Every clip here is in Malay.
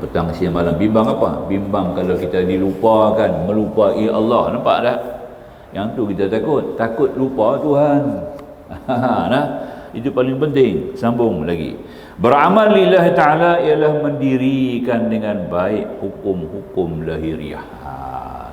petang siang malam. Bimbang apa? Bimbang kalau kita dilupakan, melupai Allah. Nampak tak? Yang tu kita takut lupa Tuhan. Nah, itu paling penting. Sambung lagi. Beramal lillahi ta'ala ialah mendirikan dengan baik hukum-hukum lahiriah.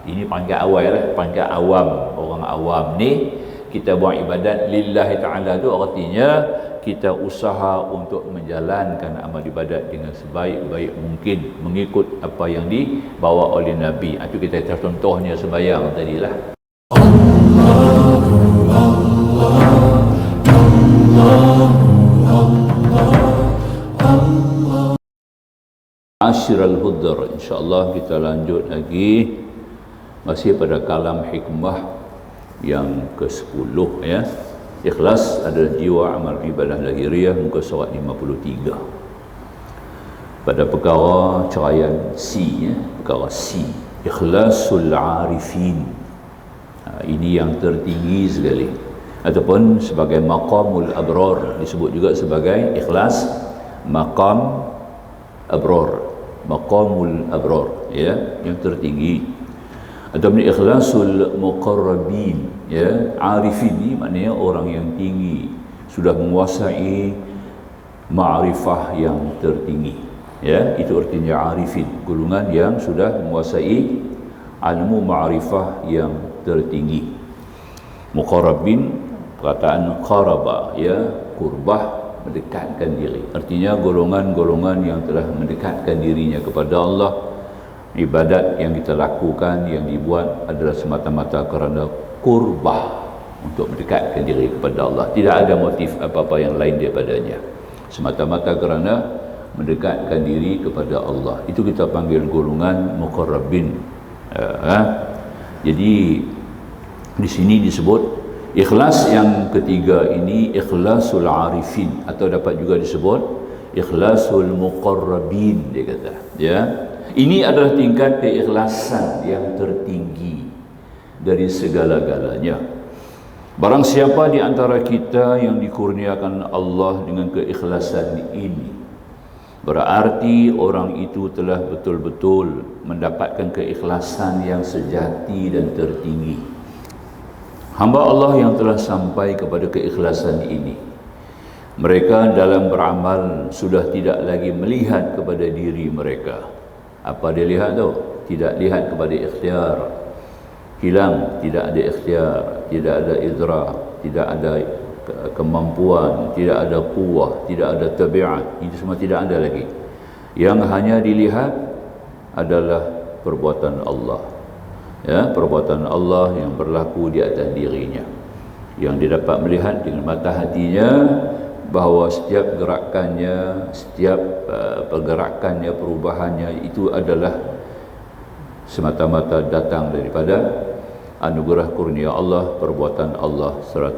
Ini pangkat awal lah, pangkat awam. Orang awam ni, kita buat ibadat lillahi ta'ala tu artinya kita usaha untuk menjalankan amal ibadat dengan sebaik-baik mungkin mengikut apa yang dibawa oleh Nabi. Itu kita contohnya sembahyang tadilah. Asyiral Hudar, insyaAllah kita lanjut lagi masih pada kalam hikmah yang ke-10 ya. Ikhlas adalah jiwa amal ibadah lahiriah, muka surat 53. Pada perkara ceraian C ya, perkara C, ikhlasul arifin. Ini yang tertinggi sekali, ataupun sebagai maqamul abrar, disebut juga sebagai ikhlas maqam abrar, maqamul abrar ya, yang tertinggi. Ataupun ikhlasul muqarrabin ya. Arifin ni maknanya orang yang tinggi, sudah menguasai ma'rifah yang tertinggi ya, itu artinya arifin, golongan yang sudah menguasai ilmu ma'rifah yang tertinggi. Muqarrabin, perkataan qaraba ya, qurbah, mendekatkan diri, artinya golongan-golongan yang telah mendekatkan dirinya kepada Allah. Ibadat yang kita lakukan, yang dibuat adalah semata-mata kerana qurbah, untuk mendekatkan diri kepada Allah. Tidak ada motif apa-apa yang lain daripadanya, semata-mata kerana mendekatkan diri kepada Allah. Itu kita panggil golongan muqarrabin. Jadi di sini disebut ikhlas yang ketiga ini ikhlasul arifin, atau dapat juga disebut ikhlasul muqarrabin, dia kata ya. Ini adalah tingkat keikhlasan yang tertinggi dari segala-galanya. Barang siapa di antara kita yang dikurniakan Allah dengan keikhlasan ini, berarti orang itu telah betul-betul mendapatkan keikhlasan yang sejati dan tertinggi. Hamba Allah yang telah sampai kepada keikhlasan ini, mereka dalam beramal sudah tidak lagi melihat kepada diri mereka. Apa dia lihat tu? Tidak lihat kepada ikhtiar, hilang, tidak ada ikhtiar, tidak ada idrak, tidak ada kemampuan, tidak ada quwwah, tidak ada tabiat. Itu semua tidak ada lagi. Yang hanya dilihat adalah perbuatan Allah ya, perbuatan Allah yang berlaku di atas dirinya, yang dia dapat melihat dengan mata hatinya, bahawa setiap gerakannya, setiap pergerakannya, perubahannya itu adalah semata-mata datang daripada anugerah kurnia Allah, perbuatan Allah 100%.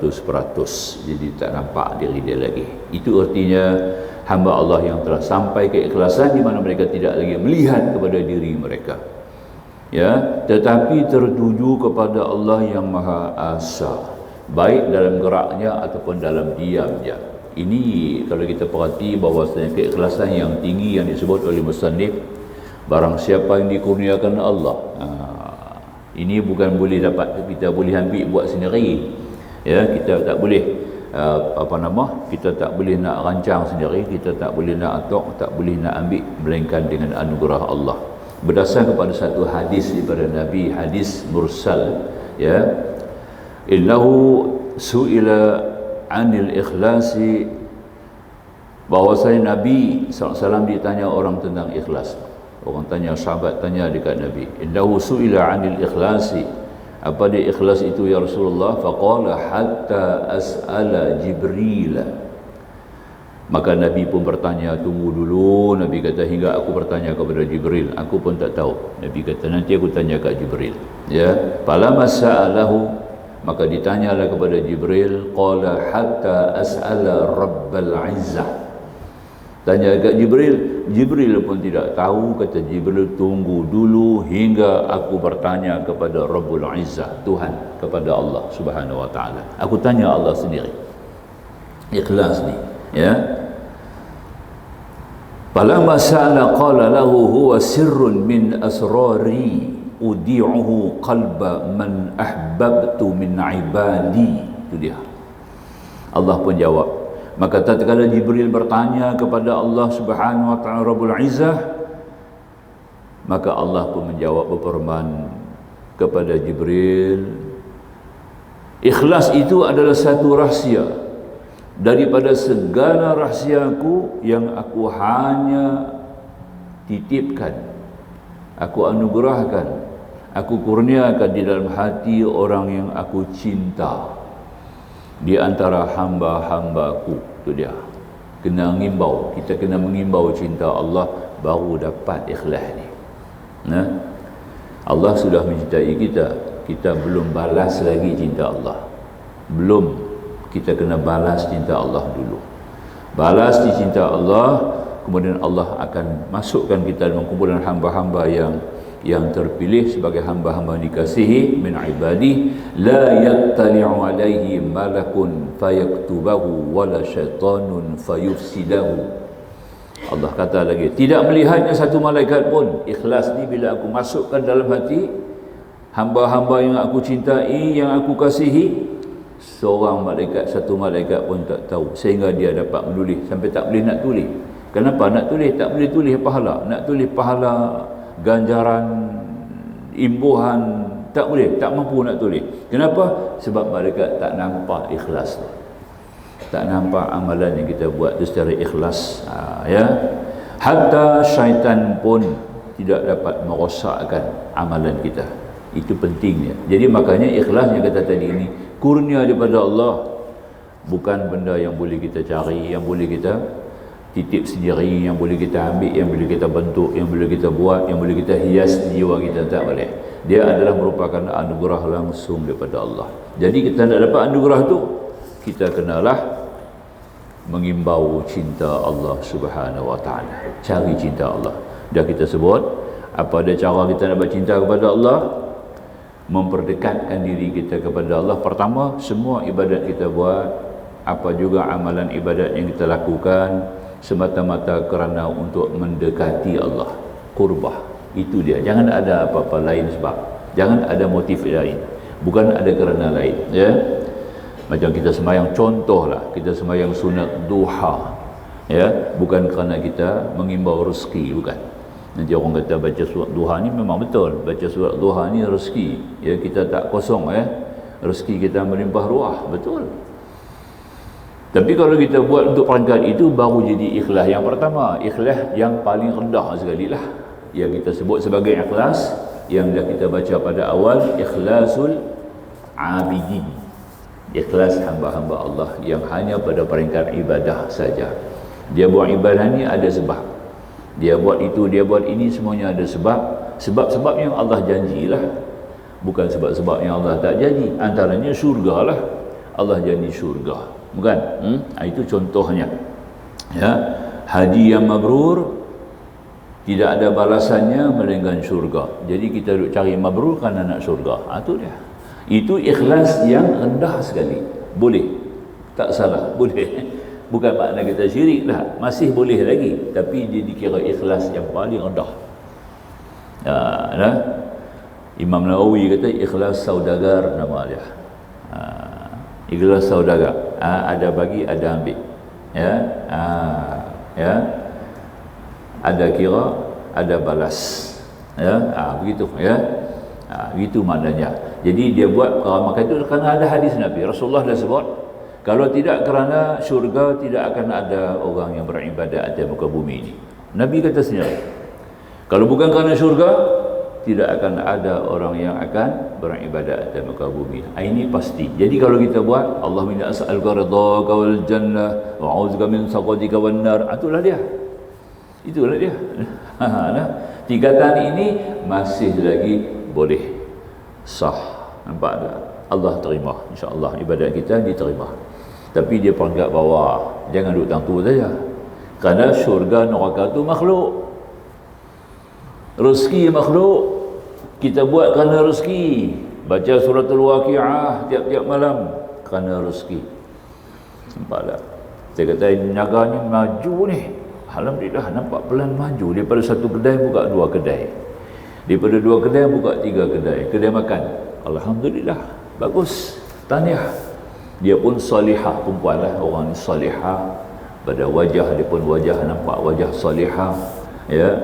Jadi tak nampak diri dia lagi. Itu artinya hamba Allah yang telah sampai keikhlasan, di mana mereka tidak lagi melihat kepada diri mereka ya, tetapi tertuju kepada Allah yang Maha Asa, baik dalam geraknya ataupun dalam diamnya. Ini kalau kita perhati bahawasanya keikhlasan yang tinggi yang disebut oleh musannif, barang siapa yang dikurniakan Allah, ini bukan boleh dapat, kita boleh ambil buat sendiri ya. Kita tak boleh kita tak boleh nak rancang sendiri, kita tak boleh nak atok, tak boleh nak ambil, melainkan dengan anugerah Allah berdasar kepada satu hadis daripada Nabi, hadis mursal ya. Innahu su'ila anil ikhlasi, bahawasanya Nabi SAW ditanya orang tentang ikhlas. Orang tanya, sahabat tanya dekat Nabi, innahu su'ila anil ikhlasi, apa dia ikhlas itu ya Rasulullah? Faqala hatta as'ala Jibril. Maka Nabi pun bertanya, tunggu dulu, Nabi kata, hingga aku bertanya kepada Jibril, aku pun tak tahu. Nabi kata, nanti aku tanya kat Jibril ya. Falamma sa'alahu, maka ditanyalah kepada Jibril, qala hatta as'ala Rabbal Izzah. Tanya dekat Jibril, Jibril pun tidak tahu. Kata Jibril, tunggu dulu hingga aku bertanya kepada Rabbul Izzah, Tuhan, kepada Allah Subhanahu wa taala. Aku tanya Allah sendiri. Ikhlas ni ya. Falamma sa'ala qala lahu huwa sirrun min asrari udi'uhu qalba man ahbabtu min ibadi. Itu dia. Allah pun jawab. Maka tatkala Jibril bertanya kepada Allah Subhanahu wa taala Rabbul Izzah, maka Allah pun menjawab berfirman kepada Jibril, ikhlas itu adalah satu rahsia daripada segala rahsiaku yang aku hanya titipkan, aku anugerahkan, aku kurniakan di dalam hati orang yang aku cinta di antara hamba-hambaku. Itu dia. Kena mengimbau, kita kena mengimbau cinta Allah baru dapat ikhlas ni. Nah, Allah sudah mencintai kita, kita belum balas lagi cinta Allah. Belum. Kita kena balas cinta Allah dulu. Balas di cinta Allah, kemudian Allah akan masukkan kita dalam kumpulan hamba-hamba yang terpilih sebagai hamba-hamba dikasihi min ibadi la yattali'u alaihi malakun fayaktubahu wala syaitanun fayufsidahu. Allah kata lagi, tidak melihatnya satu malaikat pun. Ikhlas ni bila aku masukkan dalam hati hamba-hamba yang aku cintai, yang aku kasihi, seorang malaikat, satu malaikat pun tak tahu, sehingga dia dapat menulis sampai tak boleh nak tulis. Kenapa nak tulis? Tak boleh tulis pahala. Nak tulis pahala, ganjaran, imbuhan, tak boleh, tak mampu nak tulis. Kenapa? Sebab malaikat tak nampak ikhlas tu, tak nampak amalan yang kita buat tu secara ikhlas. Ya, hatta syaitan pun tidak dapat merosakkan amalan kita. Itu pentingnya. Jadi makanya ikhlas yang kata tadi ini kurnia daripada Allah, bukan benda yang boleh kita cari, yang boleh kita titip sendiri, yang boleh kita ambil, yang boleh kita bentuk, yang boleh kita buat, yang boleh kita hias jiwa kita. Tak boleh. Dia adalah merupakan anugerah langsung daripada Allah. Jadi kita nak dapat anugerah tu, kita kenalah mengimbau cinta Allah Subhanahu wa taala. Cari cinta Allah. Dah kita sebut apa ada cara kita nak bercinta kepada Allah? Memperdekatkan diri kita kepada Allah. Pertama, semua ibadat kita buat, apa juga amalan ibadat yang kita lakukan, semata-mata kerana untuk mendekati Allah, qurbah. Itu dia. Jangan ada apa-apa lain sebab. Jangan ada motif lain. Bukan ada kerana lain. Ya. Macam kita sembahyang, contohlah, kita sembahyang sunat duha. Ya, bukan kerana kita mengimbau rezeki, bukan. Nanti orang kata baca surat duha ni memang betul. Baca surat duha ni rezeki. Ya, kita tak kosong, ya. Rezeki kita melimpah ruah, betul. Tapi kalau kita buat untuk perangkat itu, baru jadi ikhlas yang pertama. Ikhlas yang paling rendah sekali lah, yang kita sebut sebagai ikhlas yang dah kita baca pada awal, ikhlasul abidin. Ikhlas hamba-hamba Allah yang hanya pada peringkat ibadah saja. Dia buat ibadah ni ada sebab. Dia buat itu, dia buat ini, semuanya ada sebab. Sebab-sebab yang Allah janjilah, bukan sebab-sebab yang Allah tak janji. Antaranya syurga lah. Allah janji syurga, bukan? Itu contohnya. Ya, haji yang mabrur tidak ada balasannya melainkan syurga. Jadi kita duk cari mabrur kerana nak syurga. Itu dia. Itu ikhlas yang rendah sekali. Boleh, tak salah, boleh. Bukan makna kita syirik lah, masih boleh lagi, tapi dia dikira ikhlas yang paling rendah. Imam Nawawi kata ikhlas saudagar nama dia. Ikhlas saudagar, ada bagi, ada ambil. Ya, ya, ada kira, ada balas. Ya, begitu. Ya, begitu maknanya. Jadi dia buat maka itu kerana ada hadis Nabi Rasulullah dah sebut, kalau tidak kerana syurga, tidak akan ada orang yang beribadat atas muka bumi ini. Nabi kata sendiri, kalau bukan kerana syurga, tidak akan ada orang yang akan beribadat atas muka bumi. Ini pasti. Jadi kalau kita buat, Allahumma as'aluka ridhaka wal jannah wa a'udzubika min sakhatika wan nar, itulah dia. Itulah dia. Tingkatan ini masih lagi boleh sah. Nampak tak? Allah terima, insya-Allah ibadat kita diterima. Tapi dia peringkat bawah, jangan duduk tangtu saja. Kerana syurga neraka tu makhluk, rezeki makhluk. Kita buat kerana rezeki, baca suratul Waqiah tiap-tiap malam kerana rezeki. Nampak tak? Saya kata niaga ni maju ni, Alhamdulillah, nampak pelan maju. Daripada satu kedai buka dua kedai, daripada dua kedai buka tiga kedai, kedai makan. Alhamdulillah, bagus, tahniah. Dia pun salihah, perempuan lah, orang ni salihah. Pada wajah dia pun wajah, nampak wajah salihah. Ya,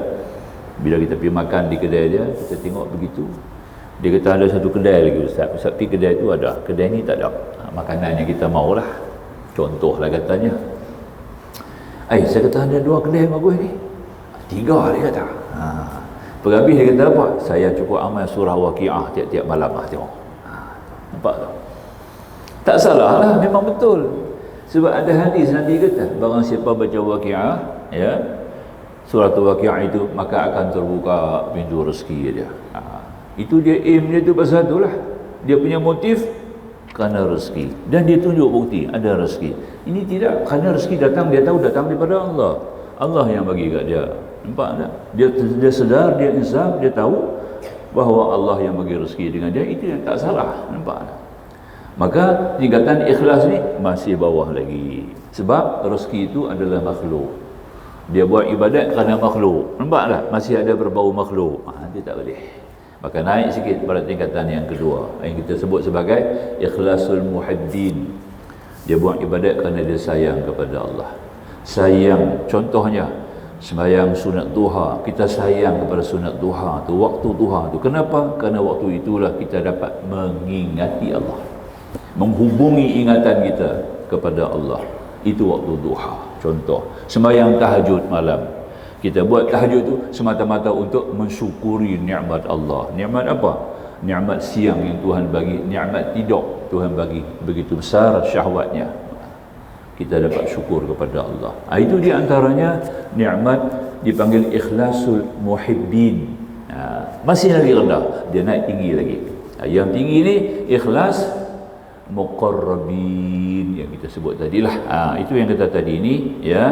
bila kita pergi makan di kedai dia, kita tengok begitu. Dia kata ada satu kedai lagi Ustaz pergi kedai tu ada, kedai ni tak ada. Makanan yang kita maulah. Contohlah katanya. Saya kata ada dua kedai bagus ni. Tiga dia kata. Perhabis dia kata apa? Saya cukup amal surah Waqiah tiap-tiap malam lah tengok. Nampak tak? Tak salah lah, memang betul. Sebab ada hadis Nabi kata, barang siapa baca Waqiah, ya, surah Waqiah itu, maka akan terbuka pintu rezeki dia. Itu dia aim dia tu pasal tu lah. Dia punya motif kerana rezeki. Dan dia tunjuk bukti ada rezeki. Ini tidak, kerana rezeki datang, dia tahu datang daripada Allah. Allah yang bagi kat dia. Nampak tak? Dia sedar, dia insaf, dia tahu bahawa Allah yang bagi rezeki dengan dia. Itu yang tak salah. Nampak tak? Maka tingkatan ikhlas ni masih bawah lagi. Sebab rezeki itu adalah makhluk. Dia buat ibadat kerana makhluk. Nampak tak? Masih ada berbau makhluk. Dia tak boleh. Maka naik sikit pada tingkatan yang kedua, yang kita sebut sebagai ikhlasul muhibbin. Dia buat ibadat kerana dia sayang kepada Allah. Sayang, contohnya sembahyang sunat duha. Kita sayang kepada sunat duha tu, waktu duha tu. Kenapa? Kerana waktu itulah kita dapat mengingati Allah, menghubungi ingatan kita kepada Allah. Itu waktu duha. Contoh, sembahyang tahajud malam. Kita buat tahajud tu semata-mata untuk mensyukuri nikmat Allah. Nikmat apa? Nikmat siang yang Tuhan bagi, nikmat tidur Tuhan bagi. Begitu besar syahwatnya. Kita dapat syukur kepada Allah. Itu di antaranya nikmat dipanggil ikhlasul muhibbin. Masih lagi rendah, dia naik tinggi lagi. Yang tinggi ni ikhlas muqarrabin yang kita sebut tadilah. Itu yang kata tadi ni, ya.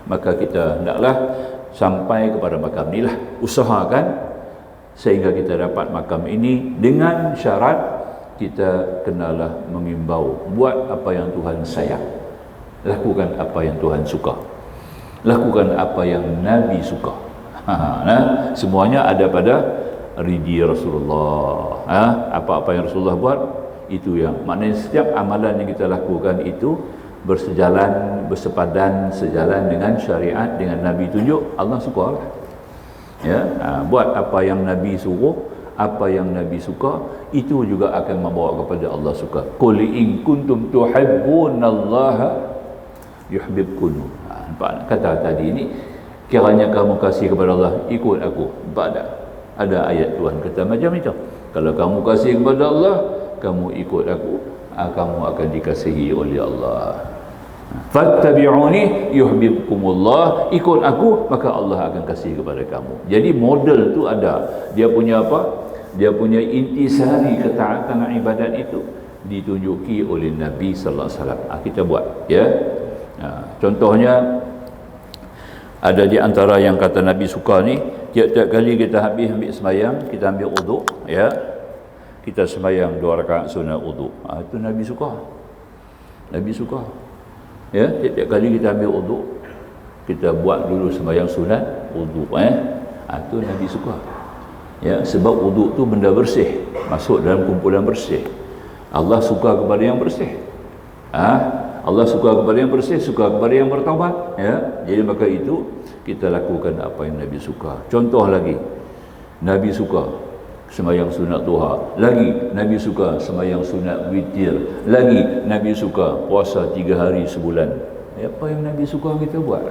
Maka kita hendaklah sampai kepada makam inilah, usahakan sehingga kita dapat makam ini, dengan syarat kita kenalah mengimbau, buat apa yang Tuhan sayang, lakukan apa yang Tuhan suka, lakukan apa yang Nabi suka. Semuanya ada pada ridi Rasulullah. Apa-apa yang Rasulullah buat, itu yang maknanya setiap amalan yang kita lakukan itu bersejalan, bersepadan, sejalan dengan syariat, dengan Nabi tunjuk, Allah suka lah. Ya, buat apa yang Nabi suruh, apa yang Nabi suka, itu juga akan membawa kepada Allah suka. Qul in kuntum tuhibbunallaha yuhibbukum. Nampak kata tadi ni, kiranya kamu kasih kepada Allah, ikut aku. Nampak tak? Ada ayat Tuhan kata macam itu. Kalau kamu kasih kepada Allah, kamu ikut aku, kamu akan dikasihi oleh Allah. Fattabi'uni yuhibbukumullah, ikut aku maka Allah akan kasih kepada kamu. Jadi model tu ada. Dia punya apa? Dia punya intisari ketaatan ibadat itu ditunjuki oleh Nabi sallallahu alaihi wasallam. Kita buat, ya. Contohnya ada di antara yang kata Nabi suka ni, tiap-tiap kali kita habis ambil sembahyang, kita ambil wuduk, ya. Kita sembahyang 2 rakaat sunat wuduk. Itu Nabi suka. Nabi suka. Ya, tiap-tiap kali kita ambil wuduk, kita buat dulu sembahyang sunat wuduk, itu Nabi suka. Ya, sebab wuduk tu benda bersih, masuk dalam kumpulan bersih. Allah suka kepada yang bersih. Allah suka kepada yang bersih, suka kepada yang bertaubat, ya. Jadi maka itu kita lakukan apa yang Nabi suka. Contoh lagi, Nabi suka sembahyang sunat duha, lagi Nabi suka sembahyang sunat witir, lagi Nabi suka puasa 3 hari sebulan. Apa yang Nabi suka kita buat.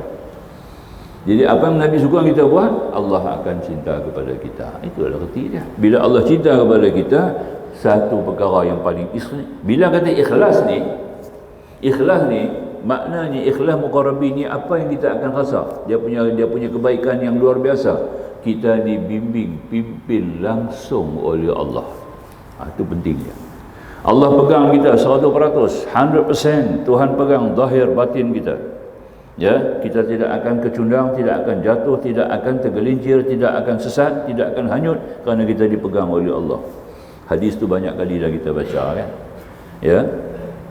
Jadi apa yang Nabi suka kita buat, Allah akan cinta kepada kita. Itu adalah erti dia. Bila Allah cinta kepada kita, satu perkara yang paling ikhlas. Bila kata ikhlas ni maknanya ikhlas muqarrabin ni, apa yang kita akan rasa, dia punya kebaikan yang luar biasa. Kita dibimbing, pimpin langsung oleh Allah. Itu pentingnya. Allah pegang kita 100%, 100%. Tuhan pegang zahir batin kita. Ya, kita tidak akan kecundang, tidak akan jatuh, tidak akan tergelincir, tidak akan sesat, tidak akan hanyut, kerana kita dipegang oleh Allah. Hadis tu banyak kali dah kita baca, kan. Ya,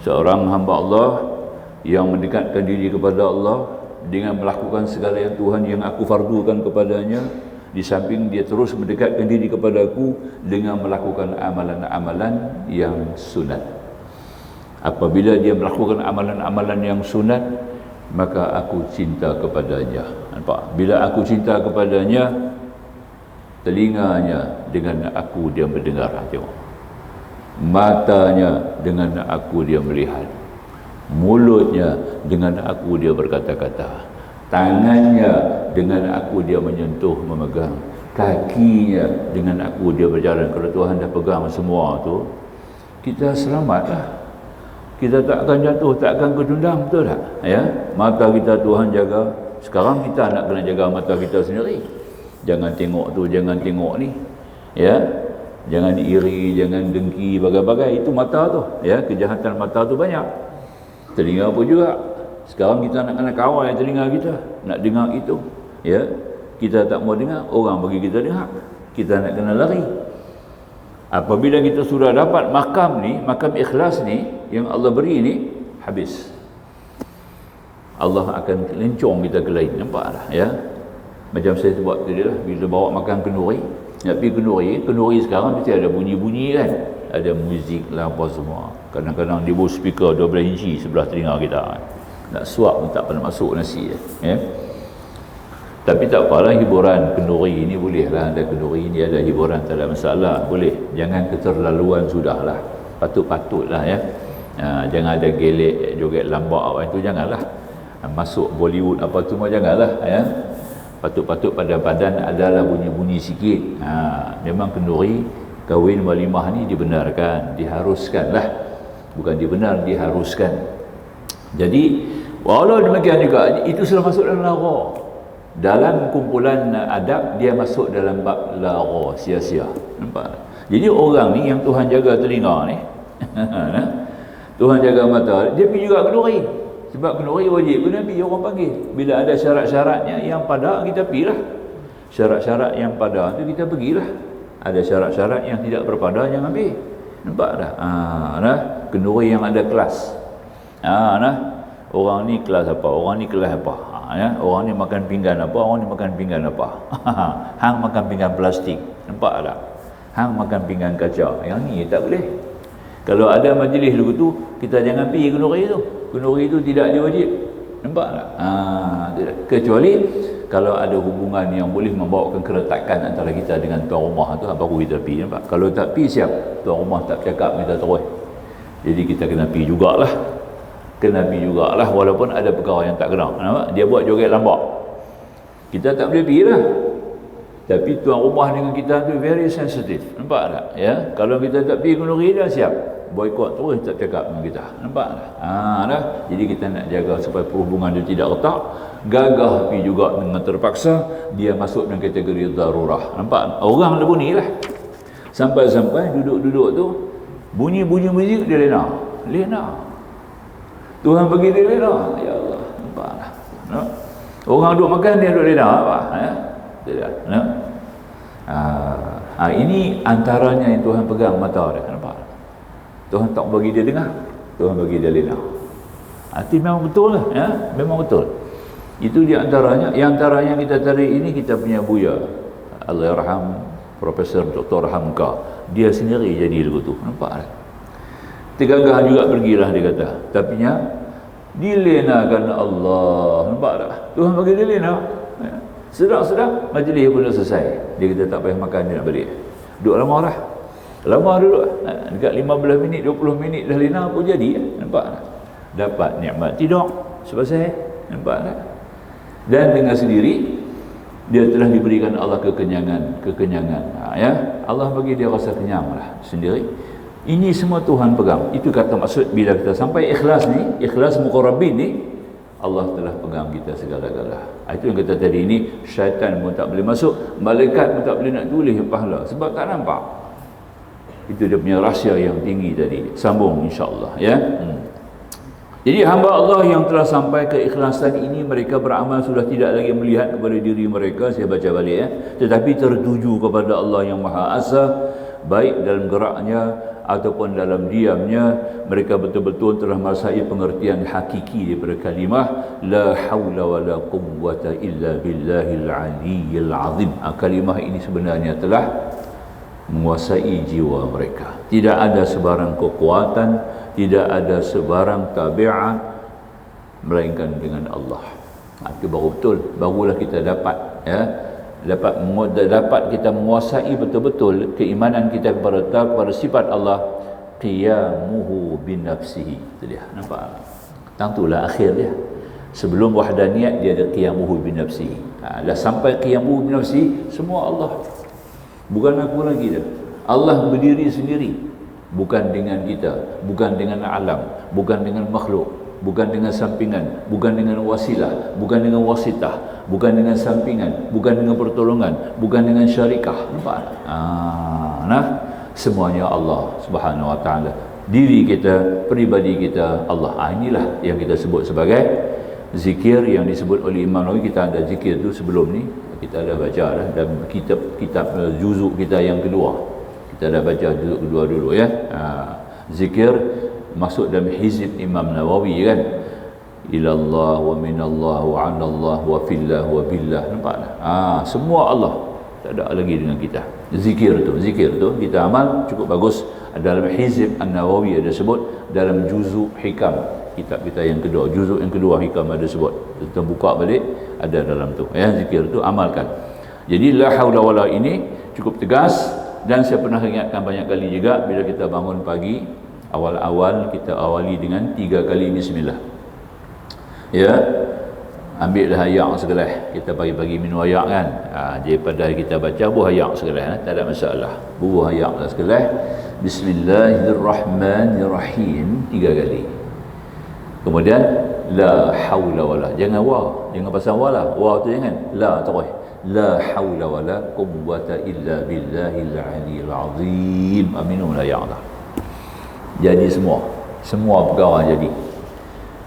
seorang hamba Allah yang mendekatkan diri kepada Allah, dengan melakukan segala yang Tuhan yang aku fardukan kepadanya, di samping dia terus mendekatkan diri kepada aku dengan melakukan amalan-amalan yang sunat. Apabila dia melakukan amalan-amalan yang sunat, maka aku cinta kepadanya. Nampak? Bila aku cinta kepadanya, telinganya dengan aku dia mendengar. Tengok. Matanya dengan aku dia melihat. Mulutnya dengan aku dia berkata-kata. Tangannya dengan aku dia menyentuh, memegang. Kakinya dengan aku dia berjalan. Kalau Tuhan dah pegang semua tu, kita selamatlah. Kita tak akan jatuh, tak akan ketundang, betul tak? Ya? Mata kita Tuhan jaga. Sekarang kita nak kena jaga mata kita sendiri. Jangan tengok tu, jangan tengok ni. Ya? Jangan iri, jangan dengki, bagai-bagai. Itu mata tu. Ya, kejahatan mata tu banyak. Telinga pun juga. Sekarang kita nak kena kawal telinga kita, nak dengar itu. Ya? Kita tak mau dengar, orang bagi kita dengar. Kita nak kena lari. Apabila kita sudah dapat makam ni, makam ikhlas ni yang Allah beri ni, habis. Allah akan lencong kita ke lain. Nampak tak? Ya? Macam saya buat tadi lah, bila bawa makan kenduri, nak pergi kenduri sekarang mesti ada bunyi-bunyi kan, ada muzik lah apa semua. Kadang-kadang dia bawa speaker 12 inci sebelah telinga kita. Nak suap pun tak pernah masuk nasi. Ya? Tapi tak apalah, hiburan kenduri ini boleh lah. Ada kenduri ini, ada hiburan, tak ada masalah, boleh. Jangan keterlaluan sudahlah. Patut-patutlah ya. Jangan ada gelek, joget lambak apa itu, janganlah. Masuk Bollywood apa tu semua janganlah ya. Patut-patut pada badan adalah bunyi-bunyi sikit. Memang kenduri kahwin walimah ni dibenarkan, diharuskan lah. Bukan dibenar, diharuskan. Jadi walau demikian juga, itu sudah masuk dalam lara. Dalam kumpulan adab, dia masuk dalam bab lara, sia-sia. Nampak? Jadi orang ni yang Tuhan jaga telinga ni, Tuhan jaga mata, dia pergi juga kenduri. Sebab kenduri wajib kena pergi, orang panggil. Bila ada syarat-syaratnya yang pada, kita pergilah. Syarat-syarat yang pada tu kita pergilah. Ada syarat-syarat yang tidak berpada, jangan pergi. Nampak tak? Kenduri yang ada kelas. Orang ni kelas apa, orang ni kelas apa. Ya, orang ni makan pinggan apa, orang ni makan pinggan apa. Hang makan pinggan plastik, nampak tak? Hang makan pinggan kaca, yang ni tak boleh. Kalau ada majlis dulu tu, kita jangan pergi kenduri tu. Kenduri tu tidak diwajib, nampak tak? Tidak. Kecuali kalau ada hubungan yang boleh membawakan keretakan antara kita dengan tuan rumah tu, baru kita pergi, nampak? Kalau tak pergi, siap? Tuan rumah tak cakap, kita terus. Jadi kita kena pergi jugalah. Kena pergi jugalah, walaupun ada perkara yang tak kena. Nampak? Dia buat joget lambak, kita tak boleh pergi lah. Tapi tuan rumah dengan kita tu very sensitive, nampak tak? Ya? Kalau kita tak pergi kenduri, dah siap boikot terus, tak cakap dengan kita, nampak tak? Dah. Jadi kita nak jaga supaya perhubungan dia tidak retak. Gagah pergi juga dengan terpaksa, dia masuk dalam kategori darurah, nampak? Orang ada bunyi lah, sampai-sampai duduk-duduk tu bunyi-bunyi muzik dia lena. Tuhan bagi dia lena, ya Allah, nampak tak? Orang duduk makan, dia duduk lena apa? Ya? Tidak. Ini antaranya yang Tuhan pegang mata dia, nampak? Tuhan tak bagi dia dengar, Tuhan bagi dia lena. Itu memang betul lah, ya? Memang betul. Itu di antaranya. Yang antaranya kita tarik ini, kita punya buya Allahyarham Profesor Dr. Hamka, dia sendiri jadi lagu tu, nampak tak? Tergagah juga pergilah, dia kata. Tapi dilenakan Allah, nampak tak? Tuhan bagi dia lena. Ya. Sedap-sedap, majlis pun dah selesai. Dia kata tak payah makan, dia nak balik. Duduk lama lah. Lama duduk. Dekat 15 minit, 20 minit dah lena pun jadi. Nampak tak? Dapat nikmat tidur selesai. Nampak tak? Dan dengan sendiri, dia telah diberikan Allah kekenyangan. Ya? Allah bagi dia rasa kenyang lah sendiri. Ini semua Tuhan pegang. Itu kata maksud bila kita sampai ikhlas ni, ikhlas muqarrabin ni, Allah telah pegang kita segala-gala. Itu yang kata tadi, ini syaitan pun tak boleh masuk, malaikat pun tak boleh nak tulis pahala, sebab tak nampak. Itu dia punya rahsia yang tinggi tadi. Sambung insya-Allah ya. Jadi hamba Allah yang telah sampai ke ikhlasan ini, mereka beramal sudah tidak lagi melihat kepada diri mereka, saya baca balik ya, tetapi tertuju kepada Allah yang Maha Asa, baik dalam geraknya ataupun dalam diamnya, mereka betul-betul telah merasai pengertian hakiki daripada kalimah la haula wala quwwata illa billahil aliyyil azim. Kalimah ini sebenarnya telah menguasai jiwa mereka. Tidak ada sebarang kekuatan, tidak ada sebarang tabiat melainkan dengan Allah. Itu baru betul, barulah kita dapat dapat kita menguasai betul-betul keimanan kita kepada sifat Allah, qiyamuhu binafsihi. Itu dia, nampak? Tentulah akhir dia. Sebelum wahdaniyat dia ada qiyamuhu binafsihi. Dah sampai qiyamuhu binafsihi, semua Allah. Bukan aku lagi dah. Allah berdiri sendiri, bukan dengan kita, bukan dengan alam, bukan dengan makhluk, bukan dengan sampingan, bukan dengan wasilah, bukan dengan wasitah, bukan dengan sampingan, bukan dengan pertolongan, bukan dengan syarikah. Nampak? Semuanya Allah Subhanahu wa taala. Diri kita, peribadi kita Allah. Inilah yang kita sebut sebagai zikir yang disebut oleh Imam Nawawi. Kita ada zikir tu sebelum ni, kita dah baca dah dalam kitab juzuk kita yang kedua. Kita dah baca juzuk kedua dulu ya. Zikir masuk dalam hizib Imam Nawawi kan. Ilallah wa minallah wa anallah wa fillah wa billah. Nampak tak? Semua Allah, tak ada lagi dengan kita. Zikir tu kita amal cukup bagus. Dalam hizib An-Nawawi ada sebut, dalam juzuk hikam kitab kita yang kedua, juzuk yang kedua hikam ada sebut. Kita buka balik ada dalam tu ya. Zikir tu amalkan. Jadi la haula wala ini cukup tegas, dan saya pernah ingatkan banyak kali juga bila kita bangun pagi, awal-awal kita awali dengan 3 kali bismillah. Ya, ambil dah ayak segelas. Kita pagi-pagi minum ayak kan. Daripada kita baca buah ayak segelas, tak ada masalah. Buah ayak segelas. Bismillahirrahmanirrahim 3 kali. Kemudian la haula wala, jangan wa, jangan pasang wala. Wa tu jangan. La terus. La haula wala quwwata illa billahil aliyyil azim. Minum ayak dah. Jadi semua perkara jadi.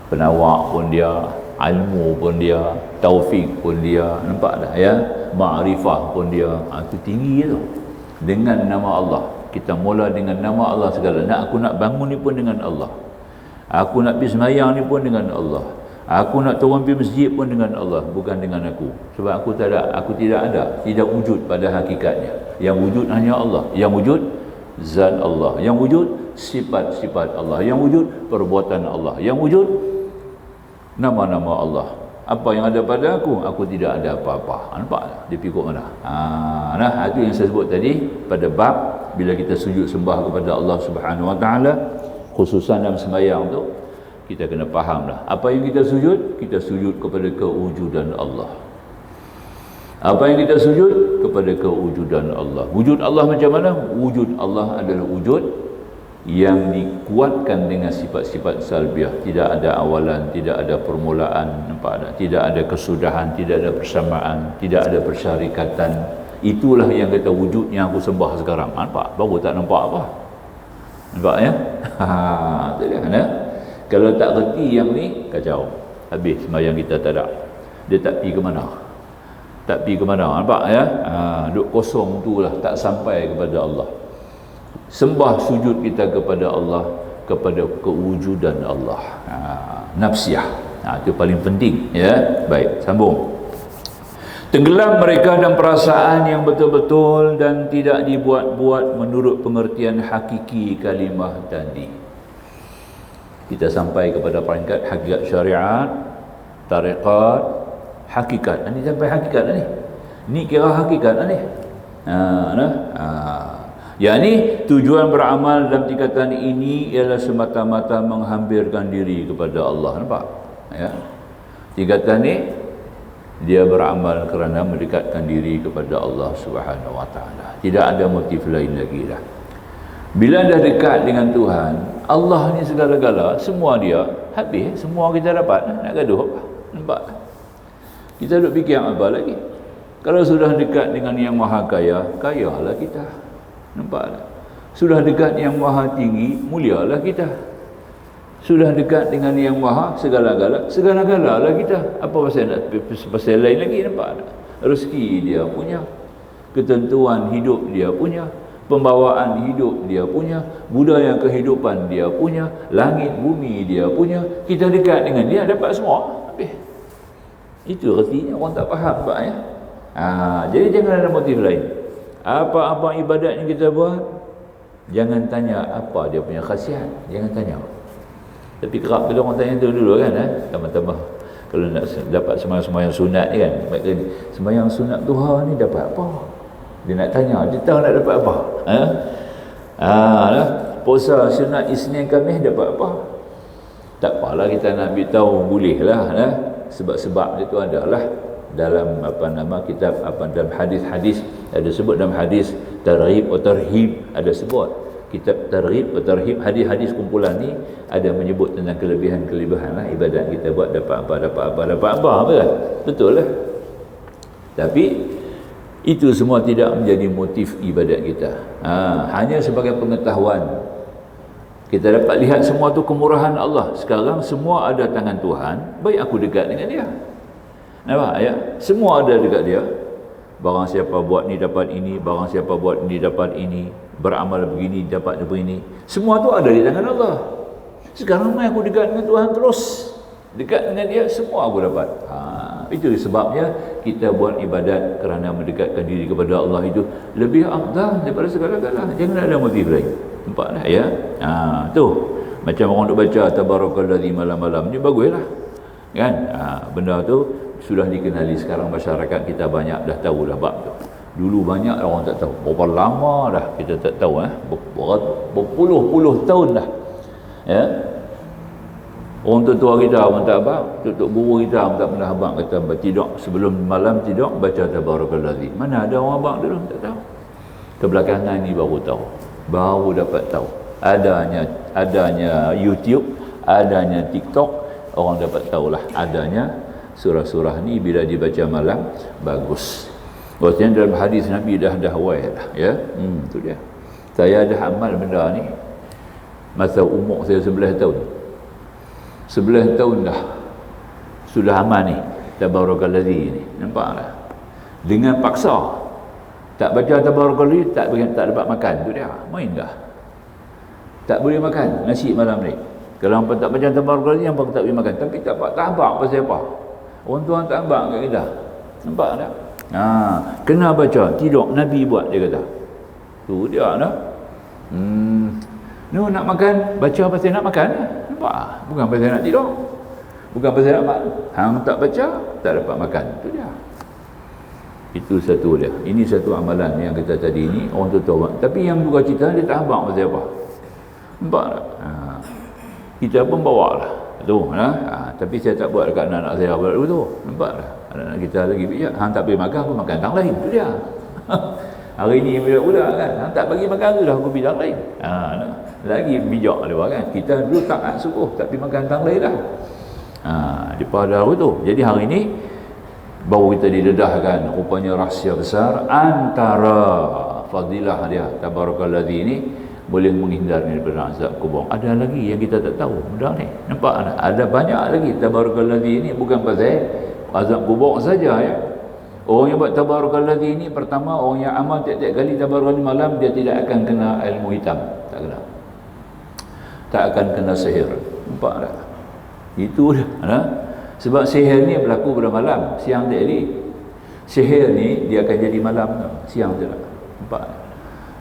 Penawak pun dia, ilmu pun dia, taufik pun dia, nampak tak ya? Ma'rifah pun dia. Itu tinggi tu. Dengan nama Allah. Kita mula dengan nama Allah segala. Aku nak bangun ni pun dengan Allah. Aku nak pergi sembahyang ni pun dengan Allah. Aku nak turun pergi masjid pun dengan Allah, bukan dengan aku. Sebab aku tidak wujud pada hakikatnya. Yang wujud hanya Allah. Yang wujud zat Allah. Yang wujud sifat-sifat Allah. Yang wujud perbuatan Allah. Yang wujud nama-nama Allah. Apa yang ada pada aku tidak ada apa-apa. Nampak? Dia pikuk mana? Itu yang saya sebut tadi pada bab bila kita sujud sembah kepada Allah Subhanahu wa taala, khususan dalam sembahyang tu, kita kena fahamlah apa yang kita sujud kepada kewujudan Allah. Apa yang kita sujud kepada kewujudan Allah. Wujud Allah macam mana? Wujud Allah adalah wujud yang dikuatkan dengan sifat-sifat salbiah. Tidak ada awalan, tidak ada permulaan, nampak tak? Tidak ada kesudahan, tidak ada persamaan, tidak ada persyarikatan. Itulah yang kata wujud yang aku sembah sekarang. Nampak? Baru tak nampak apa. Nampak ya? Itu dia kan ya? Kalau tak reti yang ni, kacau. Habis sembahyang kita tak ada. Dia tak pergi ke mana. Tak pergi ke mana. Nampak ya? Duk kosong tu lah. Tak sampai kepada Allah. Sembah sujud kita kepada Allah, kepada kewujudan Allah. Nafsiyah. Itu paling penting ya. Baik, sambung. Tenggelam mereka dalam perasaan yang betul-betul dan tidak dibuat-buat menurut pengertian hakiki kalimah tadi. Kita sampai kepada peringkat hakikat syariat, tariqat, hakikat. Ini sampai hakikat ni. Ni kira hakikat ni. Yang ni tujuan beramal dalam tingkatan ini ialah semata-mata menghampirkan diri kepada Allah. Nampak? Ya. Tingkatan ni dia beramal kerana mendekatkan diri kepada Allah Subhanahu wa taala. Tidak ada motif lain lagi dah. Bila dah dekat dengan Tuhan, Allah ni segala-gala, semua dia habis, semua kita dapat. Nak gaduh apa? Nampak? Kita duk fikir apa lagi? Kalau sudah dekat dengan yang maha kaya, kayalah kita. Nampak tak? Sudah dekat yang maha tinggi, mulialah kita. Sudah dekat dengan yang maha segala-gala, segala-gala lah kita. Apa pasal lain lagi, nampak tak? Rezeki dia punya, ketentuan hidup dia punya, pembawaan hidup dia punya, budaya kehidupan dia punya, langit bumi dia punya. Kita dekat dengan dia, dapat semua. Habis. Itu artinya orang tak faham Pak ya. Jadi jangan ada motif lain. Apa-apa ibadat yang kita buat, jangan tanya apa dia punya khasiat, jangan tanya. Tapi kerap bila orang tanya tu dulu kan, tambah-tambah kalau nak dapat sembahyang sunat ni kan, sembahyang sunat duha ni dapat apa? Dia nak tanya, dia tahu nak dapat apa? Puasa sunat Isnin Khamis dapat apa? Tak apalah kita nak beritahu, boleh lah. Sebab-sebab itu adalah dalam kitab dalam hadis-hadis ada sebut, dalam hadis targhib atau tarhib ada sebut, kitab targhib atau tarhib, hadis-hadis kumpulan ni ada menyebut tentang kelebihan-kelebihan lah ibadat kita buat, dapat apa kan? Betul lah. Tapi itu semua tidak menjadi motif ibadat kita. Hanya sebagai pengetahuan. Kita dapat lihat semua tu kemurahan Allah. Sekarang semua ada tangan Tuhan, baik aku dekat dengan dia. Nampak ya? Semua ada dekat dia. Barang siapa buat ni dapat ini, barang siapa buat ni dapat ini, beramal begini dapat begini. Semua tu ada di tangan Allah. Sekarang mai aku dekat dengan Tuhan terus. Dekat dengan dia, semua aku dapat. Itu sebabnya kita buat ibadat kerana mendekatkan diri kepada Allah itu lebih afdal daripada segala-galanya. Jangan ada motif lain. Nampak dah ya? Tu macam orang duk baca tabarakallazi malam-malam ni, baguslah kan? Benda tu sudah dikenali sekarang, masyarakat kita banyak dah tahu dah bab tu. Dulu banyak orang tak tahu. Berapa lama dah kita tak tahu, berpuluh-puluh tahun dah ya. Orang tua kita pun tak abang, tok guru kita pun tak pernah abang kata tidur sebelum malam tidur baca tabarakallazi. Mana ada orang abang dulu tak tahu. Kebelakangan ni baru tahu. Baru dapat tahu. Adanya YouTube, adanya TikTok, orang dapat tahulah adanya surah-surah ni bila dibaca malam bagus. Maksudnya dalam hadis Nabi dah awal dah ya. Tu dia. Saya dah amal benda ni masa umur saya 11 tahun. 11 tahun dah sudah amal ni tabarakallazi ni, nampak tak? Dengan paksa tak baca tabarakallazi tak dapat makan, tu dia main dah, tak boleh makan nasi malam ni. Kalau hangpa tak baca tabarakallazi hangpa tak boleh makan. Tapi tak abang pasal apa? Orang tuan tak abang kat kita, nampak tak? Kena baca, tidur Nabi buat, dia kata tu dia dah. Nak makan, baca pasal nak makan. Nampak? Bukan pasal nak tidur. Bukan pasal nak makan. Hang tak baca, tak dapat makan. Itu dia. Itu satu dia. Ini satu amalan yang kita tadi ni, orang tu tahu. Tapi yang buka cita, dia tak abang pasal apa. Nampak tak? Kita pun bawa lah. Tu, tapi saya tak buat dekat anak-anak saya dulu tu. Nampak tak? Anak-anak kita lagi bijak. Hang tak boleh makan, aku makan tang lain. Itu dia. Hari ni budak kan, hang tak bagi makan tu dah aku bidang lain. Lagi bijak dia kan. Kita dulu taat subuh tapi makan tang lain dah. Daripada hari tu. Jadi hari ni baru kita didedahkan rupanya rahsia besar antara fadilah dia tabarakallazi ni boleh menghindar daripada azab kubur. Ada lagi yang kita tak tahu benda ni. Nampak tak? Ada banyak lagi tabarakallazi ni, bukan pasal azab kubur saja ya. Orang yang buat tabarakallazi ni, pertama orang yang amal tiap-tiap kali tabarakallazi malam, dia tidak akan kena ilmu hitam, tak kena. Tak akan kena sihir. Nampak tak? Itu dah. Sebab sihir ni berlaku pada malam, siang tak jadi. Sihir ni dia akan jadi malam, siang tak. Nampak tak?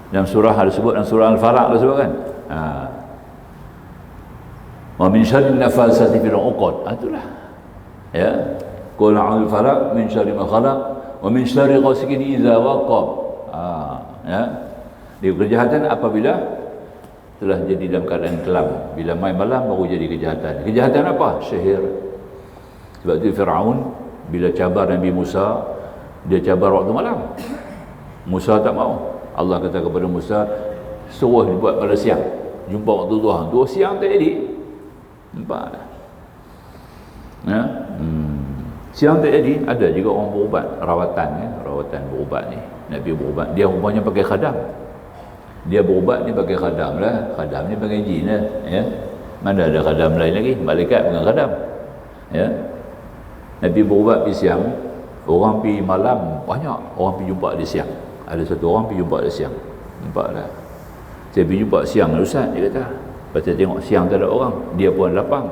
Dalam surah ada sebut, dalam surah Al-Falaq ada sebut kan? Wa min syarri nafasati fil 'uqad. Itulah. Ya. Qul a'udzu falaq min syarri ma khalaq wa min syarri ghasiqin idza waqab. Ya. Dia kejahatan apabila telah jadi dalam keadaan kelam. Bila mai malam baru jadi kejahatan. Kejahatan apa? Sihir. Sebab itu Firaun bila cabar Nabi Musa, dia cabar waktu malam. Musa tak mau. Allah kata kepada Musa, suruh dibuat pada siang. Jumpa waktu duha. Dua siang tak jadi. Nampak tak? Ya. Siang tak jadi. Ada juga orang berubat, rawatan ya, rawatan berubat ni. Nabi berubat, dia rupanya pakai khadam. Dia berubat ni pakai khadam lah. Khadam ni pakai jin lah ya. Mana ada khadam lain lagi? Malaikat bukan khadam. Ya. Nabi berubat pergi siang, orang pergi malam banyak, orang pergi jumpa dia siang. Ada satu orang pergi jumpa dia siang. Nampak tak? Saya pergi jumpa siang Ustaz, dia kata. Lepas saya tengok siang tak ada orang, dia pun lapang.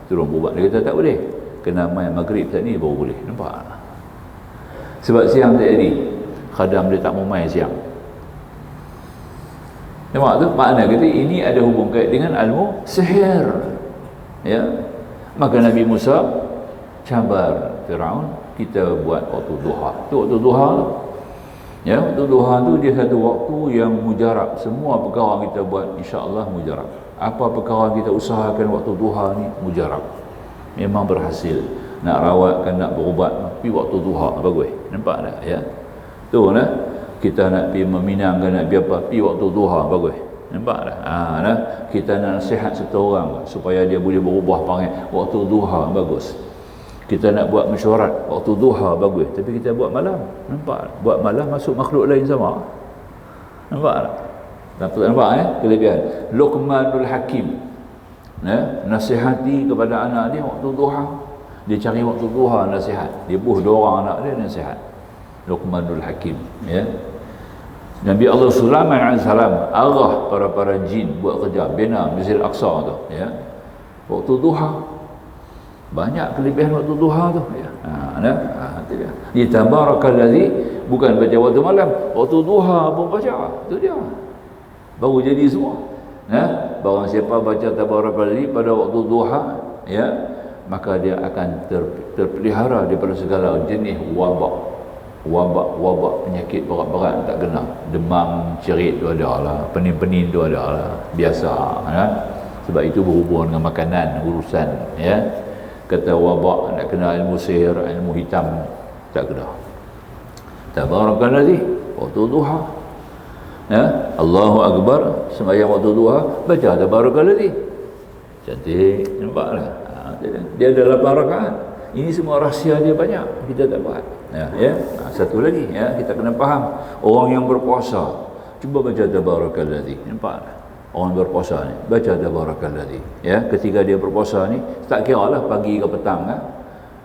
Turun berubat, dia kata tak boleh. Kena main maghrib saat ni baru boleh. Nampak tak? Sebab siang tak jadi. Khadam dia tak mau main siang. Nampak tu? Makna kata ini ada hubung kait dengan ilmu sihir. Ya. Maka Nabi Musa cabar Firaun, kita buat waktu duha. Tu waktu duha. Ya, waktu duha tu dia satu waktu yang mujarab. Semua perkara kita buat insya-Allah mujarab. Apa perkara kita usahakan waktu duha ni mujarab. Memang berhasil. Nak rawatkan, nak berubat, pergi waktu duha bagus. Nampak tak ya? Tu lah. Kita nak pergi meminangkan, nak pergi apa, pergi waktu duha bagus. Nampak tak? Nah, kita nak nasihat satu orang supaya dia boleh berubah panggil waktu duha bagus. Kita nak buat mesyuarat waktu duha bagus, tapi kita buat malam. Nampak tak? Buat malam masuk makhluk lain sama. Nampak tak? Nampak kelebihan. Luqmanul Hakim. Nasihati kepada anak dia waktu duha. Dia cari waktu duha nasihat. Dia buh dua orang anak dia nasihat. Luqmanul Hakim, ya. Nabi Allah Sulaiman AS arah para jin buat kerja bina Masjid Al-Aqsa tu, ya. Waktu duha. Banyak kelebihan waktu duha tu, ya. Itu dia. Di tabarakallazi, bukan baca waktu malam, waktu duha pun baca. Itu dia. Baru jadi semua. Barang siapa baca tabarakallazi pada waktu duha, ya, maka dia akan terpelihara daripada segala jenis wabak penyakit berat-berat tak kena. Demam cerit tu ada lah, penin-penin tu ada lah, biasa sebab itu berhubung dengan makanan urusan, ya. Kata wabak nak kena ilmu sihir, ilmu hitam tak kena. Tabarakalladzi waktu duha, ya. Allahu Akbar sembahyang waktu duha, baca tabarakalladzi. Cantik, nampaklah. Dia ada 8 rakaat. Ini semua rahsia dia banyak, kita tak buat. Ya. Satu lagi, ya, kita kena faham. Orang yang berpuasa, cuba baca tabarakalladzi. Nampak tak? Orang berpuasa ni baca tabarakalladzi, ya. Ketika dia berpuasa ni, tak kira lah pagi ke petang,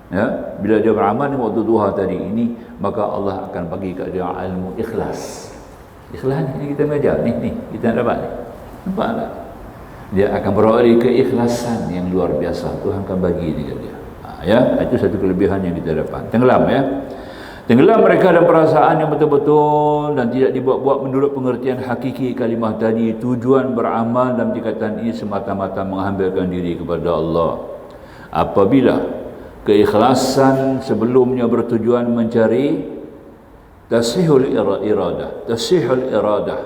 ya. Bila dia beramal ni waktu duha tadi ini, maka Allah akan bagi kat dia ilmu ikhlas. Ikhlas ni kita mengajar ni kita nak dapat ni. Nampak tak? Dia akan beroleh keikhlasan yang luar biasa. Tuhan akan bagi dekat dia. Ya, itu satu kelebihan yang kita dapat. Tenggelam, ya. Tenggelam mereka dalam perasaan yang betul-betul dan tidak dibuat-buat menurut pengertian hakiki kalimah tadi. Tujuan beramal dalam tingkatan ini semata-mata menghambakan diri kepada Allah. Apabila keikhlasan sebelumnya bertujuan mencari tasihul iradah.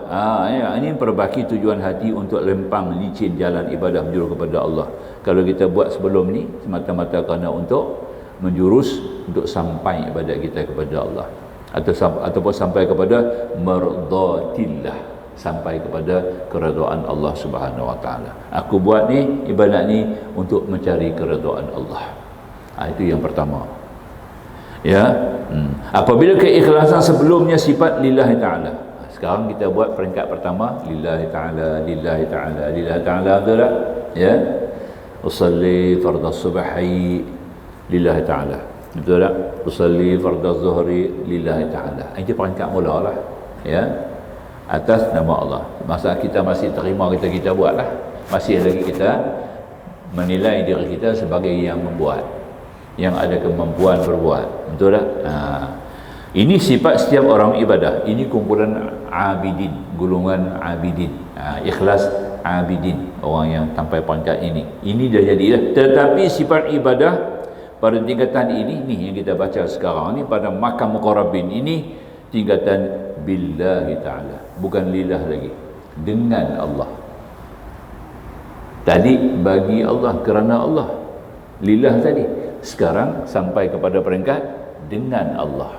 Ya, ini perbaiki tujuan hati untuk lempang licin jalan ibadah menjurus kepada Allah. Kalau kita buat sebelum ni semata-mata kerana untuk menjurus untuk sampai ibadat kita kepada Allah, ataupun sampai kepada mardatillah, sampai kepada keredaan Allah Subhanahu wa taala. Aku buat ni ibadat ni untuk mencari keredaan Allah. Itu yang pertama. Ya. Apabila keikhlasan sebelumnya sifat lillahi ta'ala. Sekarang kita buat peringkat pertama, lillahi ta'ala, lillahi ta'ala, lillahi ta'ala, betul tak? Ya. Usalli fardhu subhi lillahi ta'ala. Betul tak? Usalli fardhu zuhri lillahi ta'ala. Ini peringkat mula lah. Ya. Atas nama Allah. Masa kita masih terima kita buatlah. Masih lagi kita menilai diri kita sebagai yang membuat, yang ada kemampuan berbuat. Betul tak? Ini sifat setiap orang ibadah. Ini kumpulan abidin, golongan abidin. Ikhlas abidin, orang yang sampai pangkat ini. Ini dah jadilah. Tetapi sifat ibadah pada tingkatan ini yang kita baca sekarang ni, pada makam muqarrabin ini, tingkatan billahi ta'ala, bukan lillah lagi, dengan Allah. Tadi bagi Allah, kerana Allah, lillah tadi. Sekarang sampai kepada peringkat dengan Allah.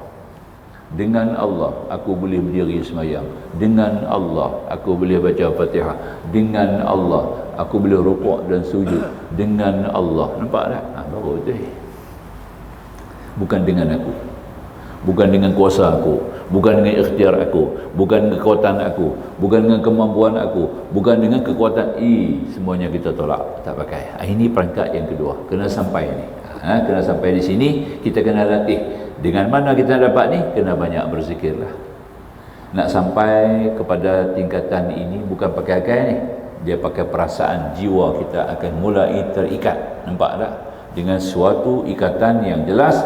Dengan Allah aku boleh berdiri sembahyang. Dengan Allah aku boleh baca Fatihah. Dengan Allah aku boleh rukuk dan sujud. Dengan Allah. Nampak tak? Baru tu. Bukan dengan aku. Bukan dengan kuasa aku, bukan dengan ikhtiar aku, bukan dengan kekuatan aku, bukan dengan kemampuan aku, bukan dengan kekuatan semuanya kita tolak, tak pakai. Ini peringkat yang kedua. Kena sampai ni. Kena sampai di sini, kita kena latih. Dengan mana kita dapat ni? Kena banyak berzikirlah. Nak sampai kepada tingkatan ini bukan pakai akal ni, dia pakai perasaan. Jiwa kita akan mulai terikat, nampak tak? Dengan suatu ikatan yang jelas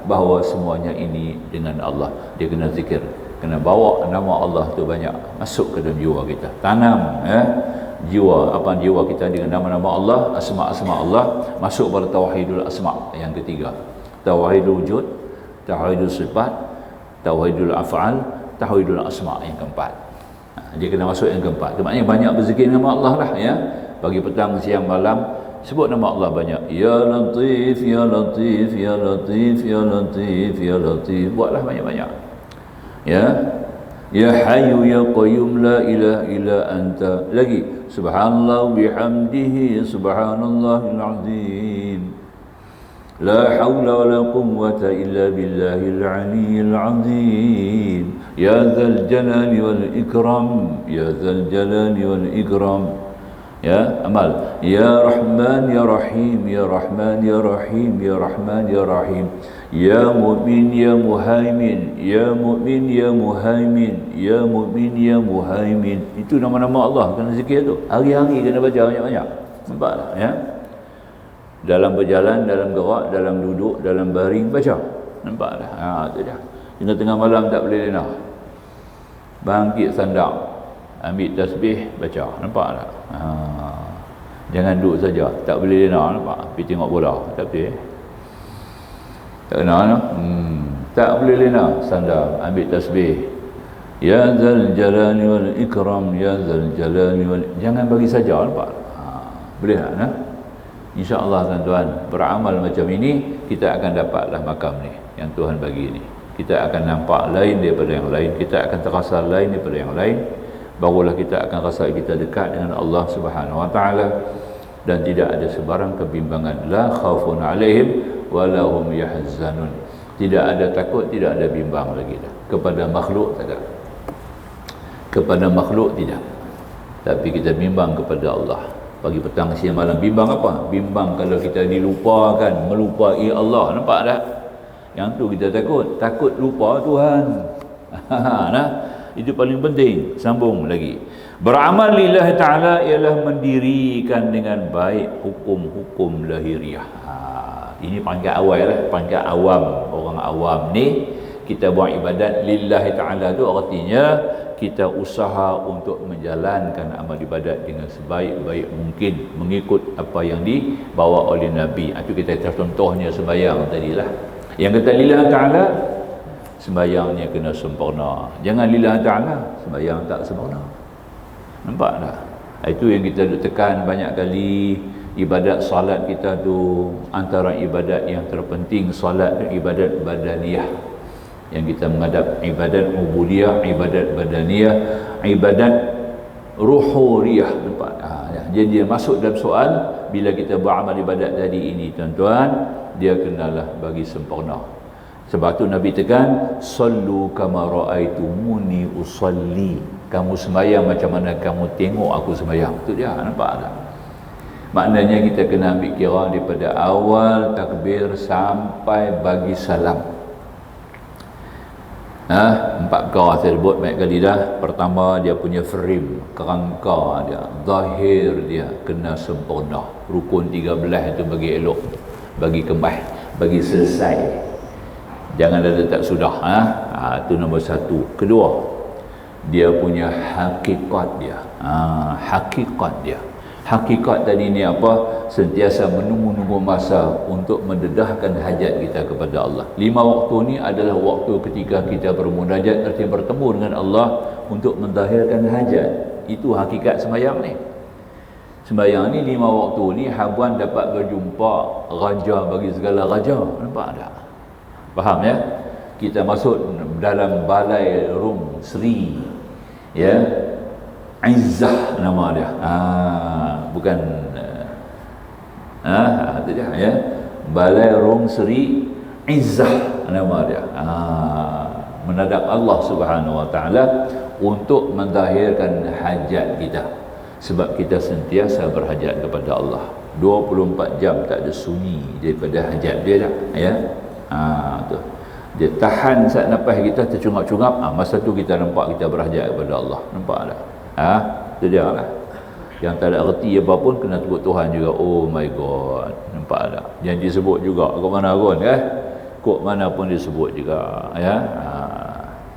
bahawa semuanya ini dengan Allah. Dia kena zikir, kena bawa nama Allah tu banyak masuk ke dalam jiwa kita, tanam jiwa kita dengan nama-nama Allah, asma-asma Allah, masuk pada tauhidul asma yang ketiga, tauhidul wujud, tauhidul sifat, tauhidul af'al, tauhidul asma yang keempat. Dia kena masuk yang keempat. Itu maknanya banyak berzikir nama Allah lah ya. Pagi, petang, siang, malam sebut nama Allah banyak. Ya Latif, Ya Latif, Ya Latif, Ya Latif, Ya Latif. Buatlah banyak-banyak. Ya. Ya Hayyu Ya Qayyum La ilaha illa anta. Lagi. Subhanallah bihamdihi subhanallahil azim. La hawla wa la quwwata illa billahil aliyyil azim. Ya dzal jalali wal ikram, ya dzal jalali wal ikram. Ya, amal. Ya Rahman ya Rahim, ya Rahman ya Rahim, ya Rahman ya Rahim. Ya Mu'min ya Muhaimin, ya Mu'min ya Muhaimin, ya Mu'min ya Muhaimin. Itu nama-nama Allah kena zikir tu. Hari-hari kena baca banyak-banyak. Nampak tak ya? Dalam berjalan, dalam gerak, dalam duduk, dalam baring baca. Nampak tak? Itu dia. Kita tengah malam tak boleh lena. Bangkit sandang, ambil tasbih, baca. Nampak tak? Jangan duduk saja, tak boleh lena. Nampak? Pergi tengok bola, tak boleh. Tak kena no? Tak boleh lena, sandang, ambil tasbih. Ya zal jalali wal ikram, ya zal jalali wal, jangan bagi saja. Nampak? Boleh tak? Nah? InsyaAllah tuan-tuan, beramal macam ini, kita akan dapatlah makam ni yang Tuhan bagi ni. Kita akan nampak lain daripada yang lain, kita akan terasa lain daripada yang lain. Barulah kita akan rasa kita dekat dengan Allah Subhanahu Wa Taala, dan tidak ada sebarang kebimbangan. La khaufun alaihim wa la hum yahzanun. Tidak ada takut, tidak ada bimbang lagi dah. Kepada makhluk tak ada. Kepada makhluk tidak. Tapi kita bimbang kepada Allah. Pagi, petang, siang, malam. Bimbang apa? Bimbang kalau kita dilupakan, melupai Allah. Nampak tak? Yang tu kita takut. Takut lupa Tuhan. Nah, itu paling penting. Sambung lagi. Beramal lillahi ta'ala ialah mendirikan dengan baik hukum-hukum lahiriah. Ini pangkat awal lah. Pangkat awam. Orang awam ni, kita buat ibadat lillahi ta'ala tu artinya kita usaha untuk menjalankan amal ibadat dengan sebaik-baik mungkin, mengikut apa yang dibawa oleh Nabi. Itu kita contohnya sembahyang tadilah. Yang kata lillahi ta'ala, sembahyangnya kena sempurna. Jangan lillahi ta'ala, sembahyang tak sempurna. Nampak tak? Itu yang kita duk tekan banyak kali. Ibadat salat kita tu antara ibadat yang terpenting. Salat tu ibadat badaniyah, yang kita menghadap ibadat ubudiyah, ibadat badaniyah, ibadat ruhuriyah. Nampak? Jadi dia masuk dalam soal, bila kita beramal ibadat tadi ini tuan-tuan, dia kenalah bagi sempurna. Sebab tu Nabi tekan, sallu kama raaitumuni usalli. Kamu sembahyang macam mana kamu tengok aku sembahyang. Itu dia, nampak tak? Maknanya kita kena ambil kira daripada awal takbir sampai bagi salam. Empat perkara saya sebut banyak kali dah. Pertama, dia punya frame, kerangka dia, zahir dia kena sempurna. Rukun 13 itu bagi elok, bagi kembang, bagi selesai. Jangan ada tak sudah. Itu nombor satu. Kedua, dia punya hakikat dia. Hakikat dia. Hakikat tadi ni apa? Sentiasa menunggu-nunggu masa untuk mendedahkan hajat kita kepada Allah. 5 waktu ni adalah waktu ketika kita bermunajat, artinya bertemu dengan Allah untuk mendahirkan hajat. Itu hakikat sembahyang ni. Sembahyang ni 5 waktu ni habuan dapat berjumpa raja bagi segala raja. Nampak tak? Faham ya? Kita masuk dalam balai rum Sri, ya, Izzah nama dia. Bukan itu dia ya. Balai rum Sri Izzah nama dia. Menghadap Allah Subhanahu Wa Taala untuk mendahirkan hajat kita. Sebab kita sentiasa berhajat kepada Allah. 24 jam tak ada sunyi daripada hajat dia dah, ya. Tu. Dia tahan saat nafas kita tercungap-cungap, masa tu kita nampak kita berhajat kepada Allah. Nampak tak? Itu dia lah. Yang tak ada erti apa pun kena tengok Tuhan juga. Oh my God. Nampak tak? Yang disebut juga kat mana pun kan? Kok mana pun disebut juga ya.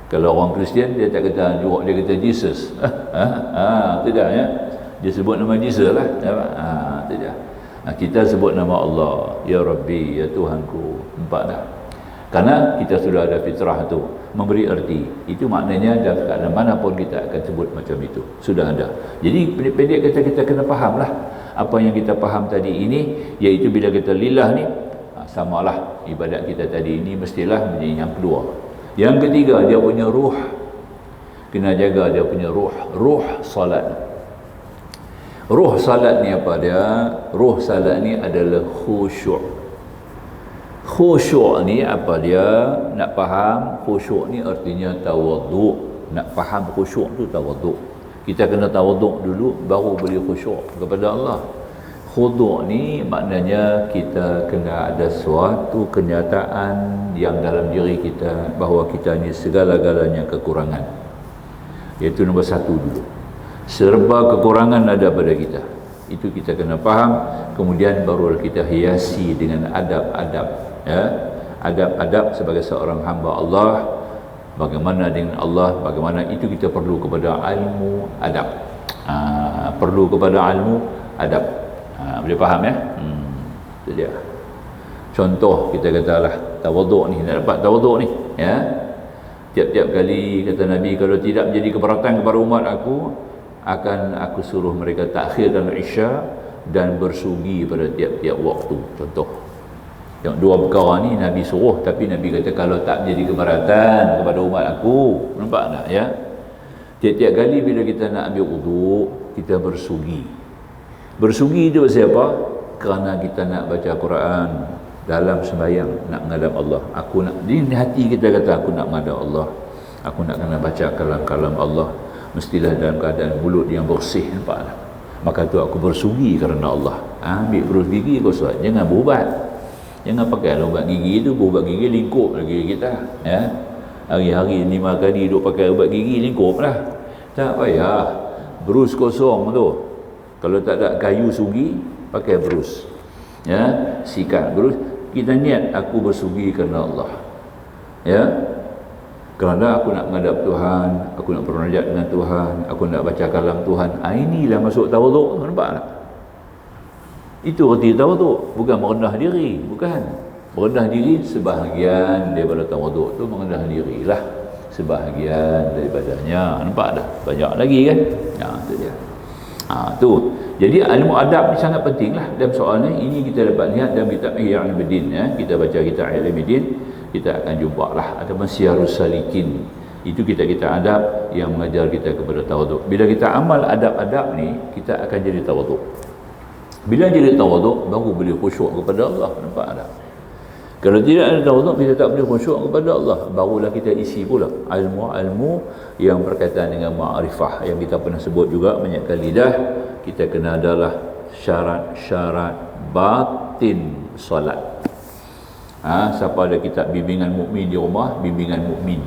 Kalau orang Kristian dia tak kata juga, dia kata Jesus. Tidak ya. Dia sebut nama Jesus lah. Tidak. Kita sebut nama Allah, ya Rabbi, ya Tuhanku. Nampak tak? Karena kita sudah ada fitrah tu, memberi erti. Itu maknanya dalam keadaan mana pun kita akan sebut macam itu. Sudah ada. Jadi pendek-pendek kata kita kena fahamlah apa yang kita faham tadi ini, iaitu bila kita lillah ni, samalah ibadat kita tadi ini mestilah menjadi yang kedua. Yang ketiga, dia punya ruh. Kena jaga dia punya ruh. Ruh salat. Ruh salat ni apa dia? Ruh salat ni adalah khusyuk. Khusyuk ni apa dia? Nak faham, khusyuk ni artinya tawaduk. Nak faham khusyuk tu tawaduk. Kita kena tawaduk dulu baru boleh khusyuk kepada Allah. Khudu' ni maknanya kita kena ada suatu kenyataan yang dalam diri kita bahawa kita ni segala-galanya kekurangan. Iaitu nombor satu dulu. Serba kekurangan ada pada kita. Itu kita kena faham. Kemudian baru kita hiasi dengan adab-adab. Ya, adab-adab sebagai seorang hamba Allah, bagaimana dengan Allah, bagaimana itu kita perlu kepada ilmu adab. Perlu kepada ilmu adab. Boleh faham ya? Itu dia. Contoh kita katalah tawaduk ni, nak dapat tawaduk ni ya. Tiap-tiap kali kata Nabi, kalau tidak menjadi keberatan kepada umat aku, akan aku suruh mereka takhirkan Isya dan bersugi pada tiap-tiap waktu. Contoh. Yang dua perkara ni Nabi suruh, tapi Nabi kata kalau tak menjadi keberatan kepada umat aku. Nampak tak ya? Tiap-tiap kali bila kita nak ambil wuduk, kita bersugi. Bersugi itu siapa? Kerana kita nak baca Quran dalam sembahyang, nak menghadap Allah. Aku nak, di hati kita kata aku nak menghadap Allah. Aku nak kena baca kalam-kalam Allah. Mestilah dalam keadaan mulut yang bersih. Nampak tak? Maka tu aku bersugi kerana Allah. Ambil berus gigi kosong. Jangan berubat. Jangan pakai ubat gigi tu, ubat gigi lingkup lagi kita ya. Hari-hari 5 kali duk pakai ubat gigi lingkup lah. Tak payah. Berus kosong tu. Kalau tak ada kayu sugi, pakai berus. Ya, sikat berus. Kita niat aku bersugi kerana Allah. Ya. Kerana aku nak menghadap Tuhan, aku nak bermunajat dengan Tuhan, aku nak baca kalam Tuhan. Inilah masuk tawaduk. Nampak tak? Itu erti tawaduk, bukan merendah diri, bukan. Merendah diri sebahagian daripada tawaduk tu, merendah dirilah sebahagian daripadanya. Nampak dah? Banyak lagi kan? Itu dia. Tu. Jadi ilmu adab ni sangat pentinglah dalam soal ni. Ini kita dapat lihat dalam kitab Ihya Ulumuddin ya. Kita baca kitab Ihya Ulumuddin, kita akan jumpa lah ada Masyarus Salikin. Itu kita adab yang mengajar kita kepada tawaduk. Bila kita amal adab-adab ni, kita akan jadi tawaduk. Bila jadi tawaduk, baru boleh khusyuk kepada Allah. Nampak tak? Kalau tidak ada tawaduk, kita tak boleh khusyuk kepada Allah. Barulah kita isi pula ilmu-ilmu yang berkaitan dengan ma'rifah, yang kita pernah sebut juga banyak kali dah. Kita kena adalah syarat-syarat batin solat. Siapa ada kitab bimbingan mukmin di rumah, bimbingan mukmin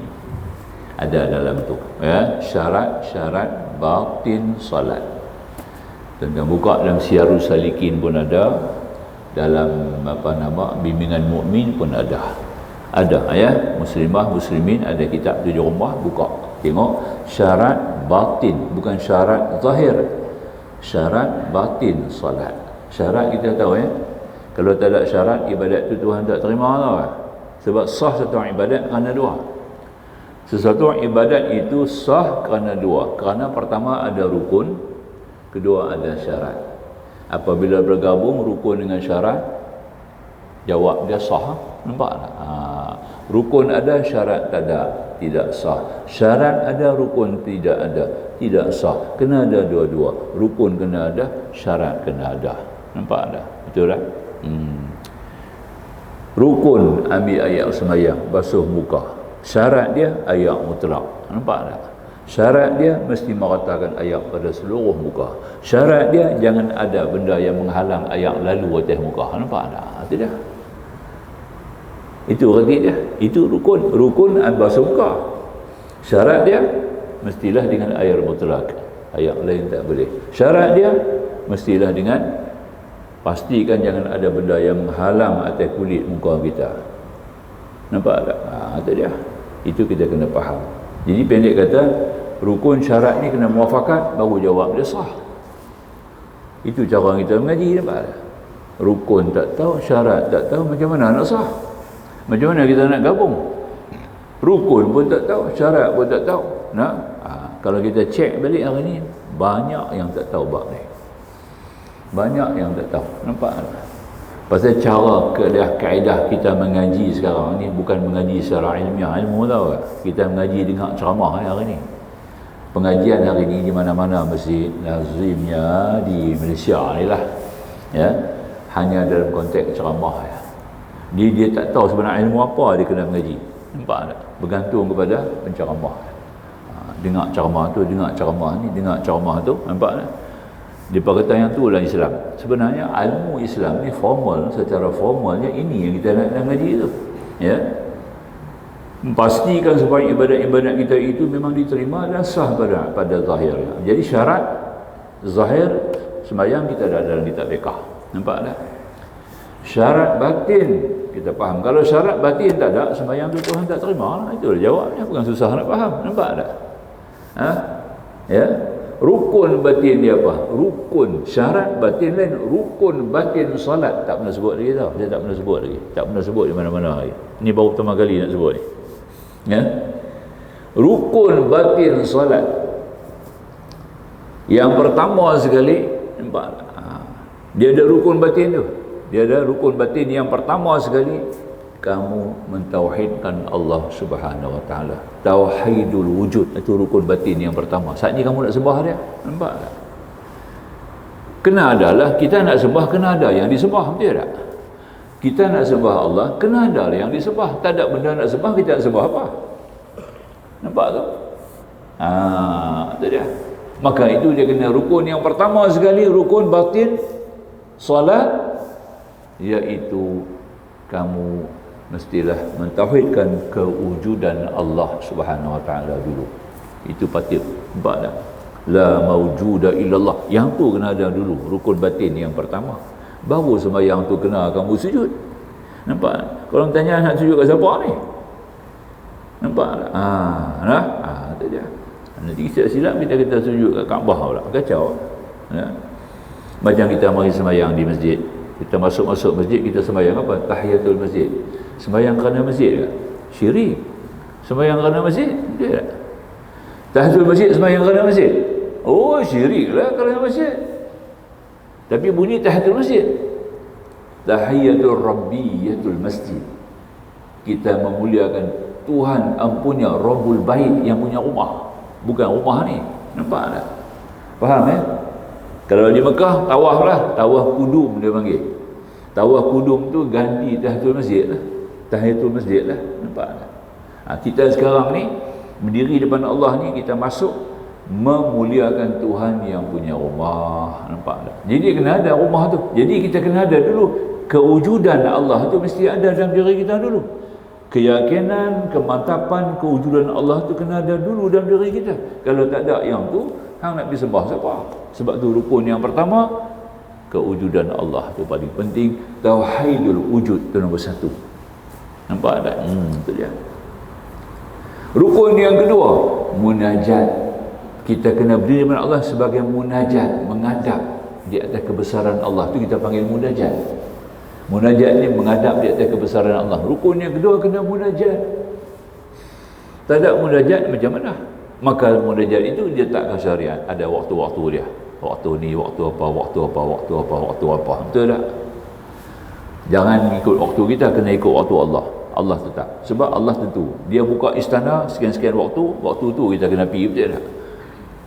ada dalam tu ya, syarat-syarat batin solat. Tentang buka dalam Syiarus Salikin pun ada, dalam bimbingan mukmin pun ada ya. Muslimah muslimin ada kitab tu di rumah, buka tengok syarat batin, bukan syarat zahir, syarat batin solat. Syarat kita tahu ya, kalau tak ada syarat ibadat tu Tuhan tak terima tau. Sebab sah satu ibadat kerana dua. Sesuatu ibadat itu sah kerana dua. Kerana pertama ada rukun, kedua ada syarat. Apabila bergabung rukun dengan syarat, jawab dia sah. Nampak tak? Rukun ada, syarat tak ada, tidak sah. Syarat ada, rukun tidak ada, tidak sah. Kena ada dua-dua. Rukun kena ada, syarat kena ada. Nampak tak? Betul tak? Rukun ambil ayat sembahyang, basuh muka. Syarat dia ayat mutlak. Nampak tak? Syarat dia mesti meratakan ayat pada seluruh muka. Syarat dia jangan ada benda yang menghalang ayat lalu atas muka. Nampak tak? Tidak. Itu ragi dia. Itu rukun. Rukun basuh muka. Syarat dia mestilah dengan air mutlak. Ayat lain tak boleh. Syarat dia mestilah dengan pastikan jangan ada benda yang menghalang atas kulit muka kita. Nampak tak? Itu dia. Itu kita kena faham. Jadi pendek kata, rukun syarat ni kena muafakat, baru jawab dia sah. Itu cara kita mengaji, nampak tak? Rukun tak tahu, syarat tak tahu, macam mana nak sah? Macam mana kita nak gabung? Rukun pun tak tahu, syarat pun tak tahu. Kalau kita cek balik hari ni, banyak yang tak tahu bab ni. Banyak yang tak tahu. Nampak tak? Pasal cara kaedah kita mengaji sekarang ni bukan mengaji secara ilmiah. Ilmu tahu tak? Kita mengaji dengan ceramah hari ni. Pengajian hari ni di mana-mana masjid lazimnya di Malaysia ni lah. Ya. Hanya dalam konteks ceramah ya. Dia tak tahu sebenarnya ilmu apa dia kena mengaji. Nampak tak? Bergantung kepada penceramah. Dengar ceramah tu, dengar ceramah ni, dengar ceramah tu, nampak tak? Dia kata yang tu lah Islam. Sebenarnya ilmu Islam ni formal, secara formalnya ini yang kita nak ngaji tu. Ya. Pastikan supaya ibadat-ibadat kita itu memang diterima dan sah pada zahirnya. Jadi syarat zahir sembahyang kita ada dalam kitab fiqh. Nampak tak? Syarat batin kita faham. Kalau syarat batin tak ada, sembahyang tu Tuhan tak terima lah. Itulah jawabnya, bukan susah nak faham. Nampak tak? Ya. Rukun batin dia apa? Rukun syarat batin lain, rukun batin solat tak pernah sebut lagi tau. Saya tak pernah sebut lagi. Tak pernah sebut di mana-mana lagi. Ini baru pertama kali nak sebut ni. Ya. Rukun batin solat. Yang pertama sekali, nampak? Dia ada rukun batin tu. Dia ada rukun batin yang pertama sekali, kamu mentauhidkan Allah Subhanahu wa taala. Tauhidul wujud, itu rukun batin yang pertama. Saat ni kamu nak sembah dia, nampak tak? Kena adalah kita nak sembah, kena ada yang disembah, betul tak? Kita nak sembah Allah, kena ada yang disembah. Tak ada benda nak sembah, kita nak sembah apa? Nampak tak? Itu dia. Maka itu dia kena rukun yang pertama sekali, rukun batin solat, iaitu kamu mestilah mentauhidkan kewujudan Allah Subhanahu wa taala dulu. Itu patut. Nampak tak? La maujuda illallah. Yang tu kena ada dulu, rukun batin yang pertama. Baru sembahyang tu kena kamu sujud. Nampak? Kalau tanya nak sujud kat siapa ni? Nampak tak? Itu dia. Nanti silap kita sujud kat Kaabah pula. Kacau. Ya. Macam kita mari sembahyang di masjid. Kita masuk masjid, kita sembahyang apa? Tahiyatul masjid. Sembahyang kerana masjid ke? Syirik. Sembahyang kerana masjid? Dia tak? Tahiyatul masjid sembahyang kerana masjid? Oh, syirik lah kerana masjid. Tapi bunyi tahiyatul masjid. Tahiyatul rabbiyatul masjid. Kita memuliakan Tuhan ampunya Rabbul Bait yang punya rumah. Bukan rumah ni. Nampak tak? Faham ya? Kalau di Mekah, tawaf lah. Tawaf kudum dia panggil. Tawaf kudum tu ganti tahiyatul masjid lah. Tahiyatul masjid lah. Nampak tak? Kita sekarang ni berdiri depan Allah ni, kita masuk memuliakan Tuhan yang punya rumah. Nampak tak? Jadi kena ada rumah tu. Jadi kita kena ada dulu kewujudan Allah tu, mesti ada dalam diri kita dulu. Keyakinan, kemantapan, kewujudan Allah tu kena ada dulu dalam diri kita. Kalau tak ada yang tu, hang nak pergi sembah siapa? Sebab tu rukun yang pertama, kewujudan Allah tu paling penting. Tauhidul wujud tu nombor satu. Nampak tak? Itu dia. Rukun yang kedua, munajat. Kita kena berdiri depan Allah sebagai munajat, menghadap di atas kebesaran Allah. Tu kita panggil munajat. Munajat ni menghadap di atas kebesaran Allah. Rukun yang kedua kena munajat. Tak ada munajat macam mana? Maka munajat itu dia takkan syariat. Ada waktu-waktu dia. Waktu ni, waktu apa, waktu apa, waktu apa, waktu apa. Betul tak? Jangan ikut waktu kita, kena ikut waktu Allah. Allah tetap. Sebab Allah tentu. Dia buka istana sekian-sekian waktu, waktu tu kita kena pergi, betul tak?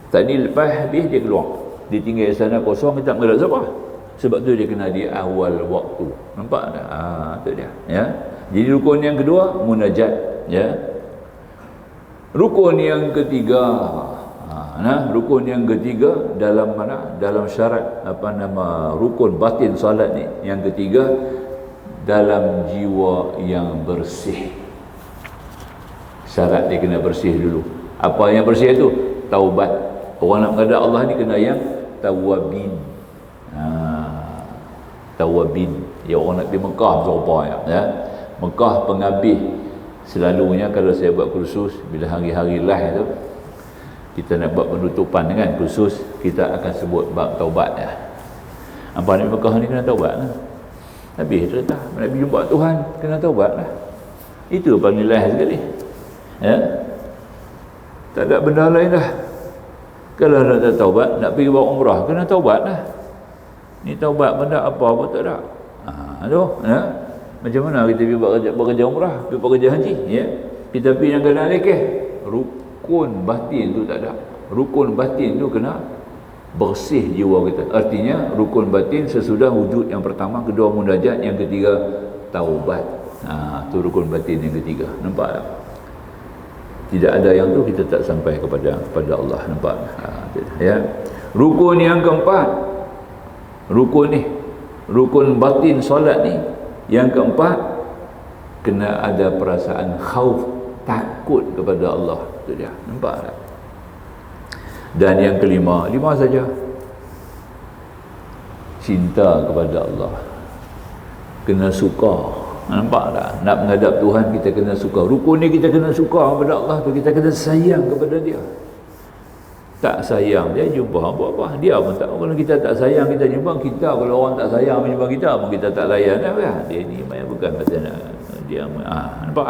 Tak ni lepas habis dia keluar. Dia tinggal istana kosong, kita tak mengerak siapa. Sebab tu dia kena di awal waktu. Nampak tak? Itu dia. Ya. Jadi rukun yang kedua, munajat. Ya. Rukun yang ketiga, rukun yang ketiga dalam mana? Dalam syarat rukun batin salat ni. Yang ketiga, dalam jiwa yang bersih. Syarat dia kena bersih dulu. Apa yang bersih itu? Taubat. Orang nak menghadap Allah ni kena yang tawabin. Tawabin. Ya, orang nak pergi Mekah berapa ya. Mekah penghabis. Selalunya kalau saya buat kursus bila hari-hari last tu, kita nak buat penutupan kan kursus, kita akan sebut bab taubat ya. Apa nak Mekah ni kena taubat lah. Habis dah, nak pergi jumpa Tuhan kena taubat lah. Itu paling last sekali. Ya. Tak ada benda lain dah. Kalau nak taubat, nak pergi buat umrah kena taubat lah. Ni taubat benda apa pun tak ada. Tu ya. Macam mana kita pergi buat kerja umrah, pergi buat kerja haji ya. Kita pergi yang kena lekeh. Rukun batin tu tak ada. Rukun batin tu kena bersih jiwa kita. Artinya rukun batin sesudah wujud yang pertama, kedua munajat, yang ketiga taubat. Tu rukun batin yang ketiga. Nampak tak? Tidak ada yang tu kita tak sampai kepada Allah. Nampak? Ya. Rukun yang keempat. Rukun batin solat ni. Yang keempat, kena ada perasaan khauf, takut kepada Allah. Itu dia. Nampak tak? Dan yang kelima, 5 saja. Cinta kepada Allah. Kena suka. Nampak tak? Nak menghadap Tuhan kita kena suka. Rukun ni kita kena suka kepada Allah tu. Kita kena sayang kepada dia. Tak sayang dia jumpa buat apa? Dia pun tak. Kalau kita tak sayang kita jumpa, kita kalau orang tak sayang jumpa kita pun kita tak layan kan? Dia ni main bukan kata dia nampak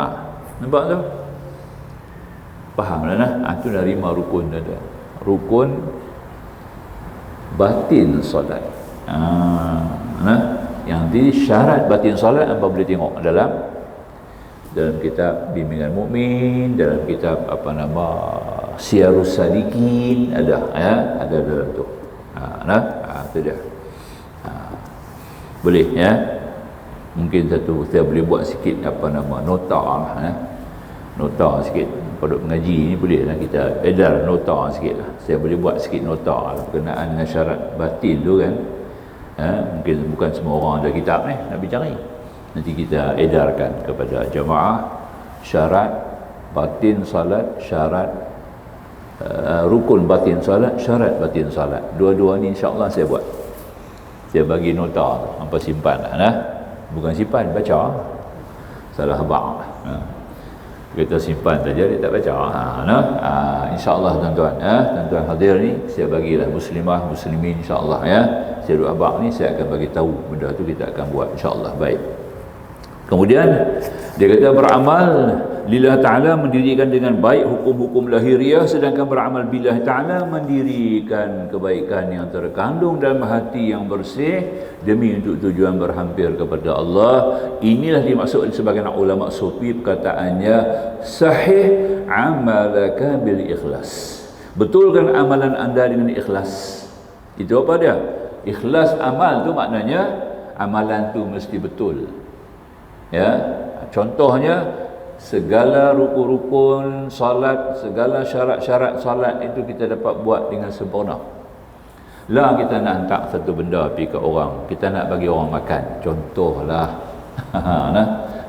nampak tu? Faham lah nah? Tu dah 5 rukun dah. Rukun batin solat. Yang ini syarat batin solat apa boleh tengok dalam kitab Bimbingan Mukmin, dalam kitab Syiarus Salikin ada ya, ada dalam tu. Itu dia. Boleh ya. Mungkin satu saya boleh buat sikit nota lah ya. Nota sikit pada mengaji ni boleh lah kita edar nota sikit lah. Saya boleh buat sikit nota lah berkenaan dengan syarat batin tu kan. Mungkin bukan semua orang ada kitab ni nak cari. Nanti kita edarkan kepada jemaah syarat batin salat, syarat rukun batin salat, syarat batin salat. Dua-dua ni insya-Allah saya buat. Saya bagi nota tu, hampa simpan lah. Bukan simpan, baca. Salah abang lah. Kita simpan saja, dia tak baca. InsyaAllah tuan-tuan. Tuan-tuan hadir ni, saya bagilah muslimah, muslimin insyaAllah ya. Saya duduk abang ni, saya akan bagi tahu benda tu kita akan buat insyaAllah. Baik. Kemudian, dia kata beramal lillah ta'ala, mendirikan dengan baik hukum-hukum lahiriah, sedangkan beramal billah ta'ala mendirikan kebaikan yang terkandung dalam hati yang bersih demi untuk tujuan berhampir kepada Allah. Inilah dimaksud sebagai ulama sufi perkataannya sahih amalaka bil ikhlas. Betulkan amalan anda dengan ikhlas. Itu apa dia? Ikhlas amal tu maknanya amalan tu mesti betul. Ya, contohnya segala rukun-rukun salat, segala syarat-syarat salat itu kita dapat buat dengan sempurna. Lah kita nak hantar satu benda pergi ke orang, kita nak bagi orang makan, contohlah.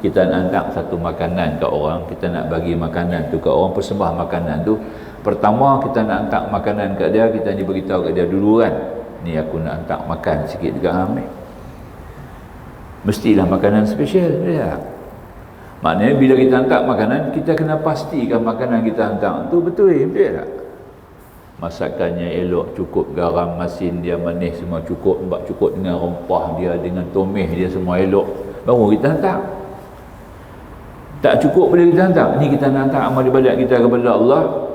Kita nak hantar satu makanan ke orang, kita nak bagi makanan tu ke orang, persembah makanan tu. Pertama kita nak hantar makanan ke dia, kita ni beritahu ke dia dulu kan, ni aku nak hantar makan sikit dekat hang ni. Mestilah makanan spesial ya. Maknanya bila kita hantar makanan, kita kena pastikan makanan kita hantar tu betul tak? Masakannya elok, cukup garam, masin dia manis semua cukup, cukup dengan rempah dia, dengan tomeh dia semua elok, baru kita hantar. Tak cukup boleh kita hantar. Ni kita nak hantar amal ibadat kita kepada Allah.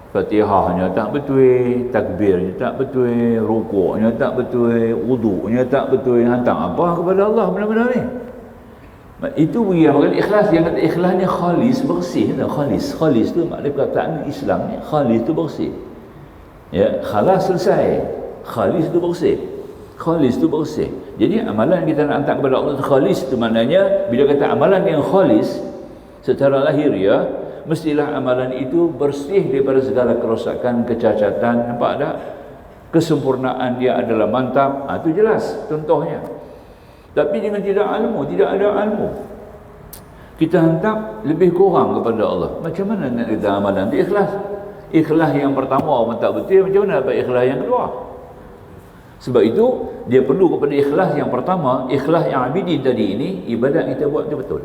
Fatihahnya tak betul, takbirnya tak betul, rukuknya tak betul, wuduknya tak betul, hantar apa kepada Allah benda-benda ni? Itu bagi orang ikhlas. Yang kata ikhlas ni khalis, bersih. Khalis tu makna perkataan Islam ni, khalis tu bersih. Ya, khalas selesai. Khalis tu bersih. Khalis tu bersih. Jadi amalan kita nak hantar kepada Allah tu khalis tu maknanya bila kata amalan yang khalis secara lahiriah, mestilah amalan itu bersih daripada segala kerosakan, kecacatan. Nampak tak? Kesempurnaan dia adalah mantap. Itu jelas contohnya. Tapi dengan tidak ada ilmu, kita hantar lebih kurang kepada Allah. Macam mana nak kita amalan itu ikhlas? Ikhlas yang pertama orang tak betul, macam mana dapat ikhlas yang kedua? Sebab itu dia perlu kepada ikhlas yang pertama. Ikhlas yang abidin tadi ini, ibadat kita buat itu betul,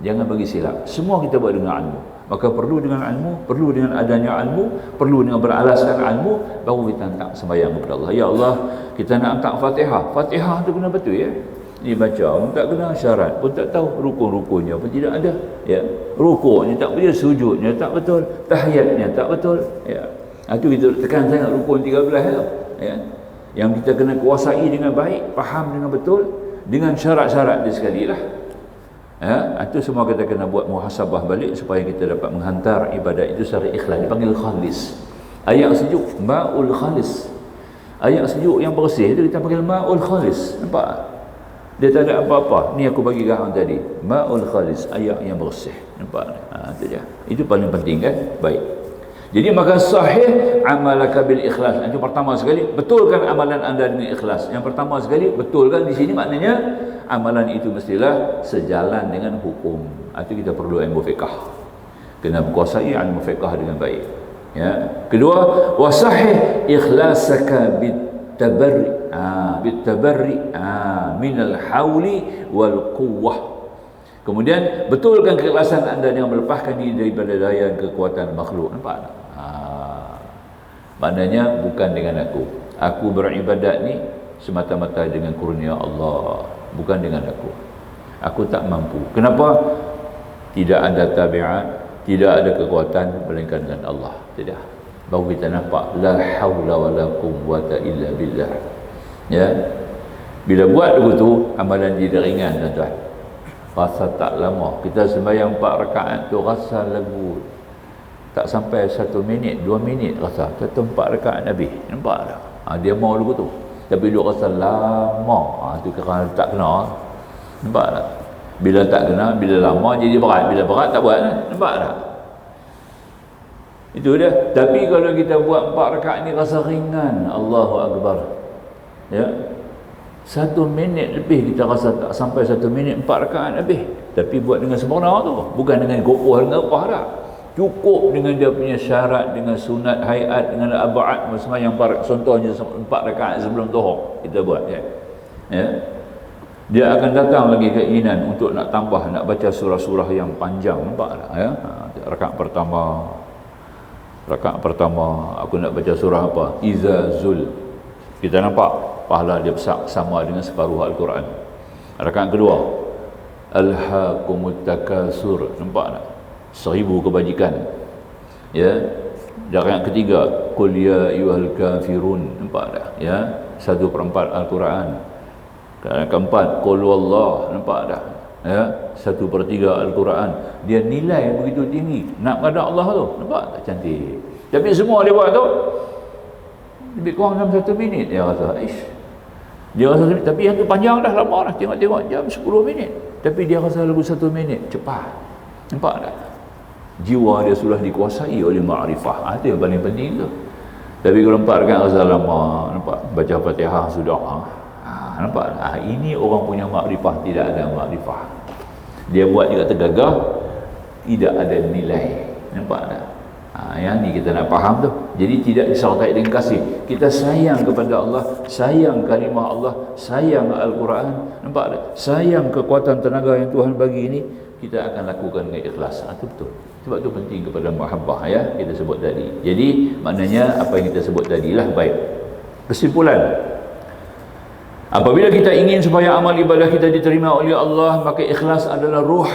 jangan bagi silap. Semua kita buat dengan ilmu. Maka perlu dengan ilmu, perlu dengan adanya ilmu, perlu dengan beralaskan ilmu, baru kita hantar sembahyang kepada Allah. Ya Allah, kita nak hantar Fatihah. Fatihah tu kena betul ya. Ni baca pun tak kena syarat, pun tak tahu rukun-rukunnya pun tidak ada ya. Rukuknya tak betul, sujudnya tak betul, tahiyatnya tak betul ya. Itu kita tekan sangat rukun 13 tu ya. Yang kita kena kuasai dengan baik, faham dengan betul, dengan syarat-syarat dia sekali lah ya. Itu semua kita kena buat muhasabah balik supaya kita dapat menghantar ibadat itu secara ikhlas. Dipanggil khalis. Ayat sejuk, ma'ul khalis. Ayat sejuk yang bersih itu kita panggil ma'ul khalis. Nampak? Dia tak ada apa-apa. Ni aku bagi gahan tadi, ma'ul khalis, air yang bersih. Nampak? Itu dia. Itu paling penting kan? Baik. Jadi maka sahih amalaka bil ikhlas. Itu pertama sekali, betulkan amalan anda dengan ikhlas. Yang pertama sekali, betulkan di sini maknanya amalan itu mestilah sejalan dengan hukum. Itu kita perlu ilmu fiqh. Kena kuasai ilmu fiqh dengan baik. Ya. Kedua, wa sahih ikhlasaka bit tabarri minal hauli wal quwwah. Kemudian betulkan keikhlasan anda dengan melepaskan diri daripada daya kekuatan makhluk. Nampak tak? Maknanya bukan dengan aku beribadat ni semata-mata dengan kurnia Allah, bukan dengan aku tak mampu. Kenapa? Tidak ada tabiat, tidak ada kekuatan melainkan dengan Allah. Tidak. Baru kita nampak la haula wala quwwata illa billah. Ya. Bila buat begitu, amalan jadi ringan tuan-tuan. Rasa tak lama. Kita sembahyang 4 rakaat tu rasa lagu tak sampai 1 minit, 2 minit rasa. Kata 4 rakaat habis. Nampak tak? Dia mau lagu tu. Tapi dia rasa lama. Tu kerana tak kena. Nampak tak? Bila tak kena, bila lama jadi berat. Bila berat tak buat. Nampak tak? Itu dia. Tapi kalau kita buat 4 rakaat ni rasa ringan. Allahu Akbar. Ya. 1 minit lebih kita rasa tak sampai 1 minit 4 rakaat habis. Tapi buat dengan sempurna tu. Bukan dengan kokoh dengan apa dah. Cukup dengan dia punya syarat, dengan sunat, hayat, dengan ab'ad sembahyang contohnya 4 rakaat sebelum zuhur kita buat ya. Ya. Dia akan datang lagi keinginan untuk nak tambah, nak baca surah-surah yang panjang. Nampak tak ya? Rakaat pertama aku nak baca surah apa? Iza Zul. Kita nampak pahala dia besar sama dengan separuh Al-Quran. Rakaat kedua, Alhaakumut Takasur. Nampak tak? 1000 kebajikan. Ya. Rakaat ketiga, Qul ya ayyuhal kafirun. Nampak tak? Ya. 1/4 Al-Quran. Rakaat keempat, Qul wallah. Nampak tak? Ya. 1/3 Al-Quran. Dia nilai begitu tinggi. Nak pada Allah tu. Nampak tak cantik? Tapi semua dia buat tu lebih kurang dalam 1 minit dia rasa. Dia rasa tapi yang tu panjang dah, lama dah. Tengok jam 10 minit. Tapi dia rasa lagu 1 minit cepat. Nampak tak? Jiwa dia sudah dikuasai oleh ma'rifah. Itu yang paling penting tu. Tapi kalau 4 rakaat rasa lama, nampak? Baca Fatihah sudah. Nampak tak? Ini orang punya ma'rifah, tidak ada ma'rifah. Dia buat juga tergagah, tidak ada nilai. Nampak tak? Yang ni kita nak faham tu. Jadi tidak disertai dengan kasih. Kita sayang kepada Allah, sayang kalimah Allah, sayang Al-Quran. Nampak tak? Sayang kekuatan tenaga yang Tuhan bagi ini, kita akan lakukan dengan ikhlas. Itu betul. Sebab itu penting kepada mahabbah ya, kita sebut tadi. Jadi maknanya apa yang kita sebut tadilah. Baik. Kesimpulan, apabila kita ingin supaya amal ibadah kita diterima oleh Allah, maka ikhlas adalah ruh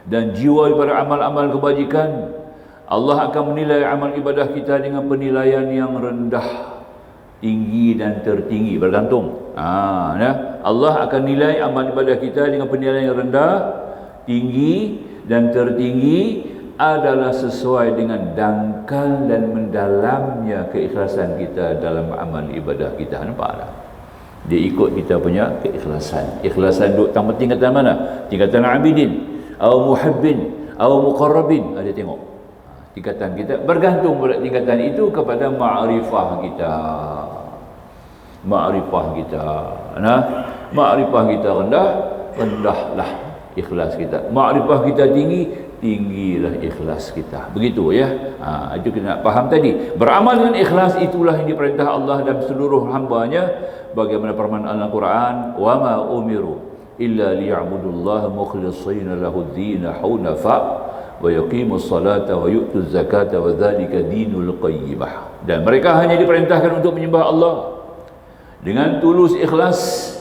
dan jiwa daripada amal-amal kebajikan. Allah akan menilai amal ibadah kita dengan penilaian yang rendah, tinggi dan tertinggi, bergantung. Ya. Allah akan nilai amal ibadah kita dengan penilaian yang rendah, tinggi dan tertinggi adalah sesuai dengan dangkal dan mendalamnya keikhlasan kita dalam amal ibadah kita. Nampak tak? Dia ikut kita punya keikhlasan. Ikhlasan duduk tambah tingkatan mana? Tingkatan abidin, atau muhibbin, atau muqarrabin. Ada tengok tingkatan kita, bergantung pada tingkatan itu kepada ma'rifah kita. Ma'rifah kita. Nah, Makrifah kita rendah, rendahlah ikhlas kita. Makrifah kita tinggi, tinggilah ikhlas kita. Begitu ya. Itu kita nak faham tadi. Beramal dengan ikhlas itulah yang diperintah Allah dan seluruh hamba-Nya. Bagaimana firman Al-Quran, "Wa ma umiru illa liya'budullaha mukhlishina lahu-d-din hunafa wa yuqimus salata wa yu'tuz zakata wa dzalika dinul qayyimah." Dan mereka hanya diperintahkan untuk menyembah Allah dengan tulus ikhlas,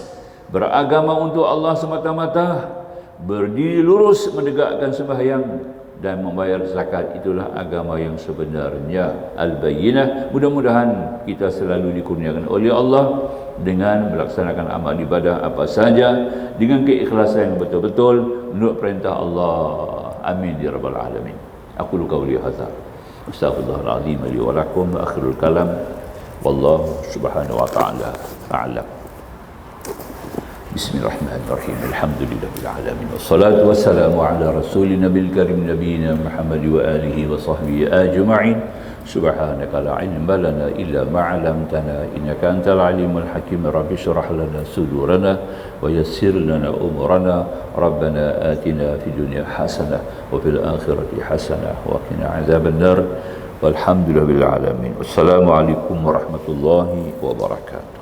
beragama untuk Allah semata-mata, berdiri lurus menegakkan sembahyang dan membayar zakat. Itulah agama yang sebenarnya. Al-Bayyinah. Mudah-mudahan kita selalu dikurniakan oleh Allah dengan melaksanakan amal ibadah apa saja dengan keikhlasan yang betul-betul menurut perintah Allah. Amin ya rabbal alamin. Aqulu qawli hadza. Astaghfirullahalazim li wa lakum wa akhirul kalam. Wallahu subhanahu wa ta'ala a'lam. Bismillahirrahmanirrahim. Alhamdulillahil alamin. Wassalatu wassalamu ala rasulina bil karim nabiyina Muhammad wa alihi wa sahbihi ajma'in. Subhanaka la ilma lana illa ma 'allamtana innaka antal alimul hakim. Rabbi shrah lana sudurana wa yassir lana umurana. Rabbana atina fid dunya hasanah wa fil akhirati hasanah wa qina adzaban nar. Walhamdulillahil alamin. Wassalamu alaikum warahmatullahi wabarakatuh.